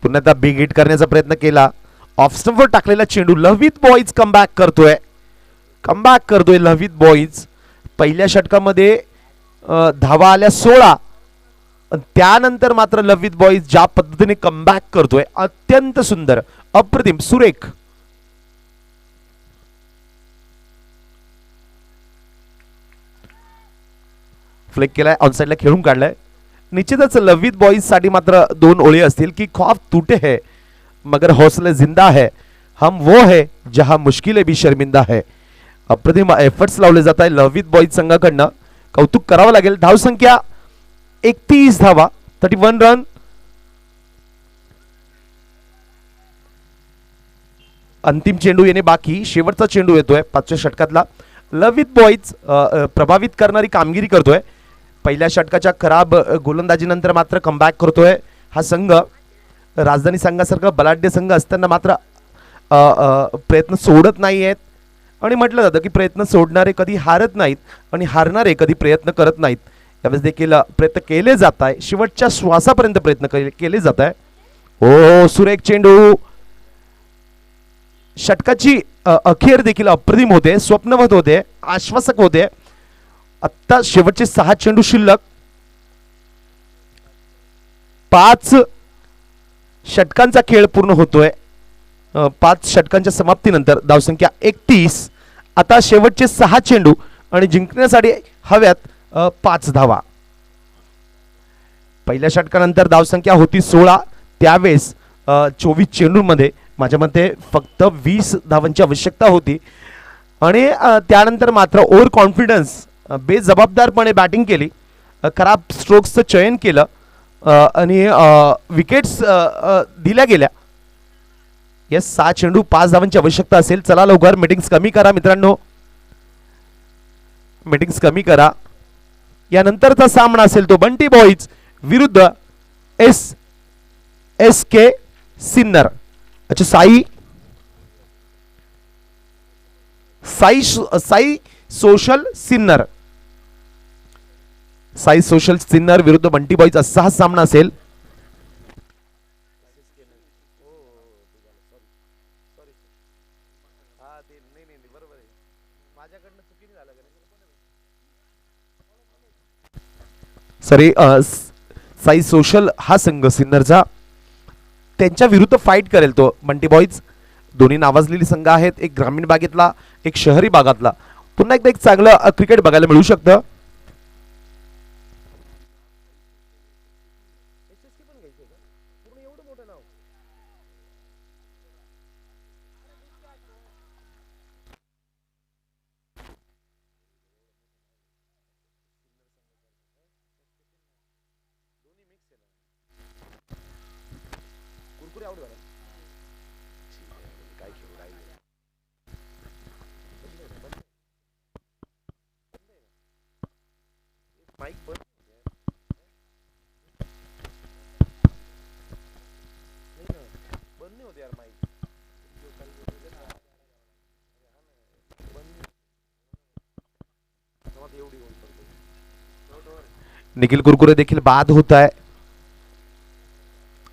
पुन्हा एकदा बिग हिट करण्याचा प्रयत्न केला, ऑफ स्टंपवर टाकलेला चेंडू. लव्हित बॉईज कमबॅक करतोय लव्हित बॉईज. पहिल्या षटकामध्ये धावा आल्या 16, त्यानंतर मात्र लव्हित बॉईज ज्या पद्धतीने कमबॅक करतोय अत्यंत सुंदर, अप्रतिम, सुरेख. फ्लेक केलाय, ऑनसाइडला खेळून काढलाय. निश्चितच लव्हित बॉईज साठी मात्र 2 ओळी असतील की खौफ टूटे है मगर हौसले जिंदा है, हम वो है जहां मुश्किलें भी शर्मिंदा है. अप्रतिम एफर्ट्स लावले जात आहे लव्हित बॉईज संघाकडनं, कौतुक करावं लागेल. धावसंख्या 31 धावा, 31 रन. अंतिम चेंडू येणे बाकी, शेवटचा चेंडू येतोय 5व्या षटकातला. लव्हित बॉईज प्रभावित करणारी कामगिरी करतोय. पहिल्या षटकाच्या खराब गोलंदाजीनंतर मात्र कमबॅक करतोय हा संघ. राजधानी संघासारखा बलाढ्य संघ असताना मात्र प्रयत्न सोडत नाही आहेत आणि म्हटलं जातं की प्रयत्न सोडणारे कधी हारत नाहीत आणि हारणारे कधी प्रयत्न करत नाहीत. यावेळेस देखील प्रयत्न केले जात आहे, शेवटच्या श्वासापर्यंत प्रयत्न केले जात आहे. हो, सुरेख चेंडू. षटकाची अखेर देखील अप्रतिम होते, स्वप्नवत होते, आश्वासक होते. आत्ता शेवटचे 6 चेंडू शिल्लक. 5 षटकांचा खेळ पूर्ण होतोय. 5 षटकांच्या समाप्तीनंतर धावसंख्या 31. आता शेवटचे 6 चेंडू आणि जिंकण्यासाठी हव्यात 5 धावा. पहिल्या षटकानंतर धावसंख्या होती 16, त्यावेळेस 24 चेंडूंमध्ये माझ्या मते फक्त 20 धावांची आवश्यकता होती आणि त्यानंतर मात्र ओव्हर कॉन्फिडन्स, बेजबाबदारपणे बॅटिंग केली, खराब स्ट्रोक्सचं चयन केलं आणि विकेट्स दिल्या गेल्या. येस, 6 चेंडू 5 धावांची आवश्यकता असेल. चला लवकर मीटिंग्स कमी करा मित्रांनो, मीटिंग्स कमी करा. यानंतरचा सामना असेल तो बंटी बॉईज विरुद्ध SK सिन्नर. अच्छा, साई सोशल सिन्नर, साई सोशल सिन्नर विरुद्ध बंटी बॉईज असा हा सामना असेल. सॉरी, साई सोशल हा संघ सिन्नरचा, त्यांच्या विरुद्ध फाईट करेल तो बंटी बॉईज. दोन्ही नावाजलेली संघ आहेत, एक ग्रामीण भागातला, एक शहरी भागातला. पुन्हा एकदा एक चांगलं क्रिकेट बघायला मिळू शकतं. निखिल कुरकुरे देखील बाद होत आहे,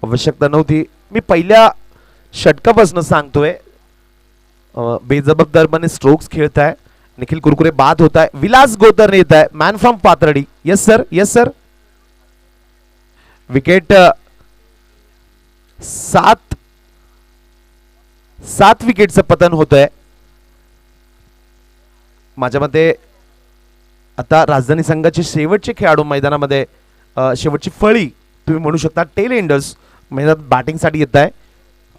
आवश्यकता नव्हती. मी पहिल्या षटकापासून सांगतोय, बेजबाबदारपणे स्ट्रोक्स खेळत आहे. निखिल कुरकुरे बाद होत आहे. विलास गोतर येत आहे, man from Pathardi. Yes sir, yes sir. Wicket 7 विकेटचं पतन होत आहे. माझ्या मते आता राजधानी संघाचे शेवटचे खेळाडू मैदानामध्ये शेवटची फळी तुम्ही म्हणू शकता टेल एंडर्स मैदानात बॅटिंगसाठी येत आहे.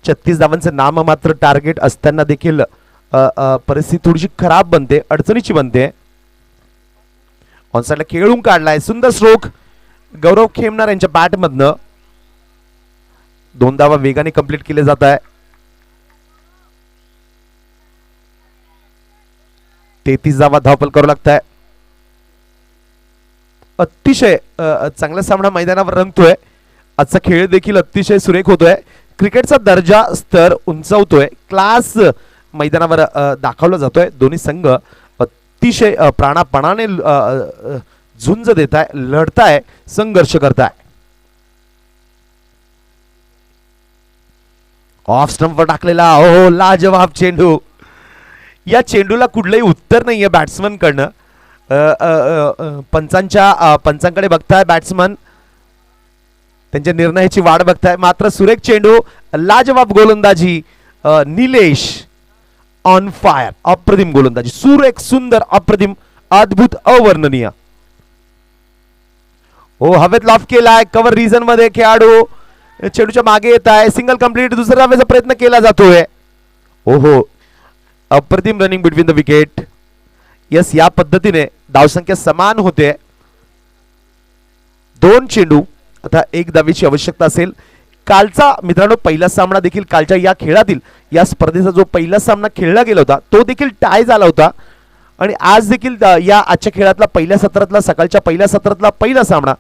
36 धावांचे नाममात्र टार्गेट असताना देखील परिस्थिती थोडीशी खराब बनते, अडचणीची बनते. ऑनसाइडला खेळून काढलाय, सुंदर स्ट्रोक गौरव खेमनार यांच्या बॅटमधनं. 2 धावा वेगाने कंप्लीट केले जात आहे. 33 धावा धावपल करावं लागत आहे. अतिशय चांगला सामना मैदानावर रंगतोय. आजचा खेळ देखील अतिशय सुरेख होतोय. क्रिकेटचा दर्जा स्तर उंचावतोय, क्लास मैदानावर दाखवला जातोय. दोन्ही संघ अतिशय प्राणापणाने झुंज देताय, लढताय, संघर्ष करताय. ऑफ स्टंपवर टाकलेला हो लाजवाब चेंडू. या चेंडूला कुठलंही उत्तर नाहीये बॅट्समन कडनं. पंचांकडे बघताय बॅट्समन, त्यांच्या निर्णयाची वाट बघताय. मात्र सुरेख चेंडू, लाजवाब गोलंदाजी. निलेश ऑन फायर, अप्रतिम गोलंदाजी, सुरेख, सुंदर, अप्रतिम, अद्भुत, अवर्णनीय. हो हवेत लॉफ केलाय, कव्हर रिजन मध्ये खेळाडू चेंडूच्या मागे येत आहे. सिंगल कंप्लीट, दुसऱ्या धावेचा प्रयत्न केला जातोय. हो अप्रतिम running between the wicket. Yes, या पद्धतीने धावसंख्या समान होते. 2 चेंडू, आता 1 धावेची आवश्यकता असेल. कालचा मित्रांनो पहिला सामना देखील, कालच्या या खेळातील या स्पर्धेचा जो पहिला सामना खेळला गेला होता तो देखील टाय झाला होता. आणि आज देखील या आजच्या खेळातला पहिल्या सत्रातला, सकाळच्या पहिल्या सत्रातला पहिला सामना.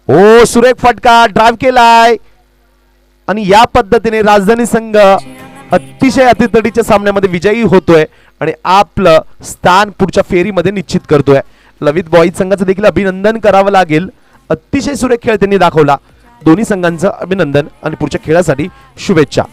ओ सुरेख फटका, ड्राइव्ह केलाय. आणि या पद्धतीने राजधानी संघ अतिशय अतितडीच्या सामन्यामध्ये विजयी होतोय आणि आपलं स्थान पुढच्या फेरीमध्ये निश्चित करतोय. ललित बॉईज संघाचं देखील अभिनंदन करावं लागेल. अतिशय सुरेख खेळ त्यांनी दाखवला. दोन्ही संघांचं अभिनंदन आणि पुढच्या खेळासाठी शुभेच्छा.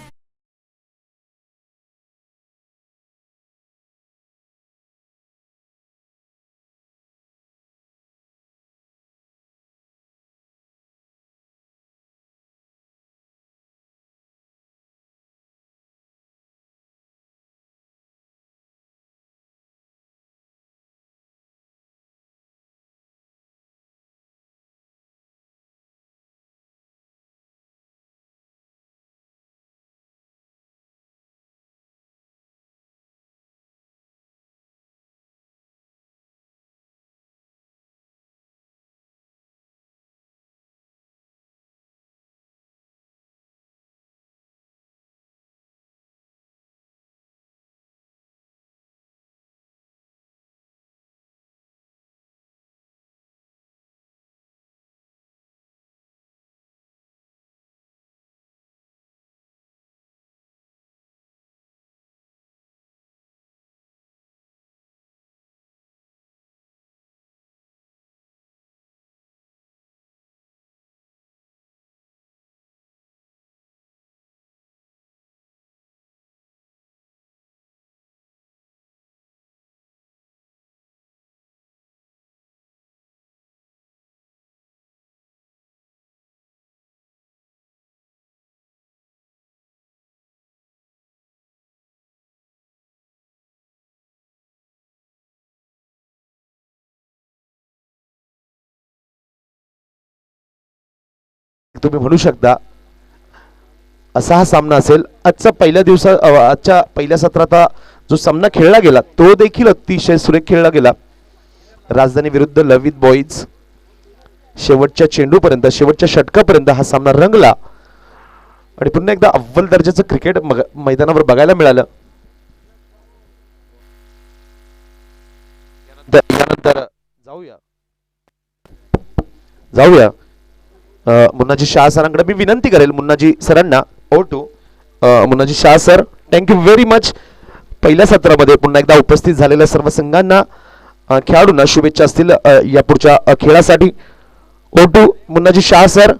तुम्ही म्हणू शकता असा हा सामना असेल. आजच्या पहिल्या सत्रात जो सामना खेळला गेला तो देखील अतिशय सुरेख खेळला गेला. राजधानी विरुद्ध ललित बॉईज, शेवटच्या चेंडूपर्यंत, शेवटच्या षटकापर्यंत हा सामना रंगला आणि पुन्हा एकदा अव्वल दर्जाचं क्रिकेट मैदानावर बघायला मिळालं. यानंतर जाऊया मुन्नाजी शाह सरांकडे मी विनंती करेल. मुन्नाजी सरांना Munnaji Shah sir, thank you very much. पहिल्या सत्रामध्ये पुन्हा एकदा उपस्थित झालेल्या सर्व संघांना, खेळाडूंना शुभेच्छा असतील या पुढच्या खेळासाठी. मुन्नाजी शाह सर.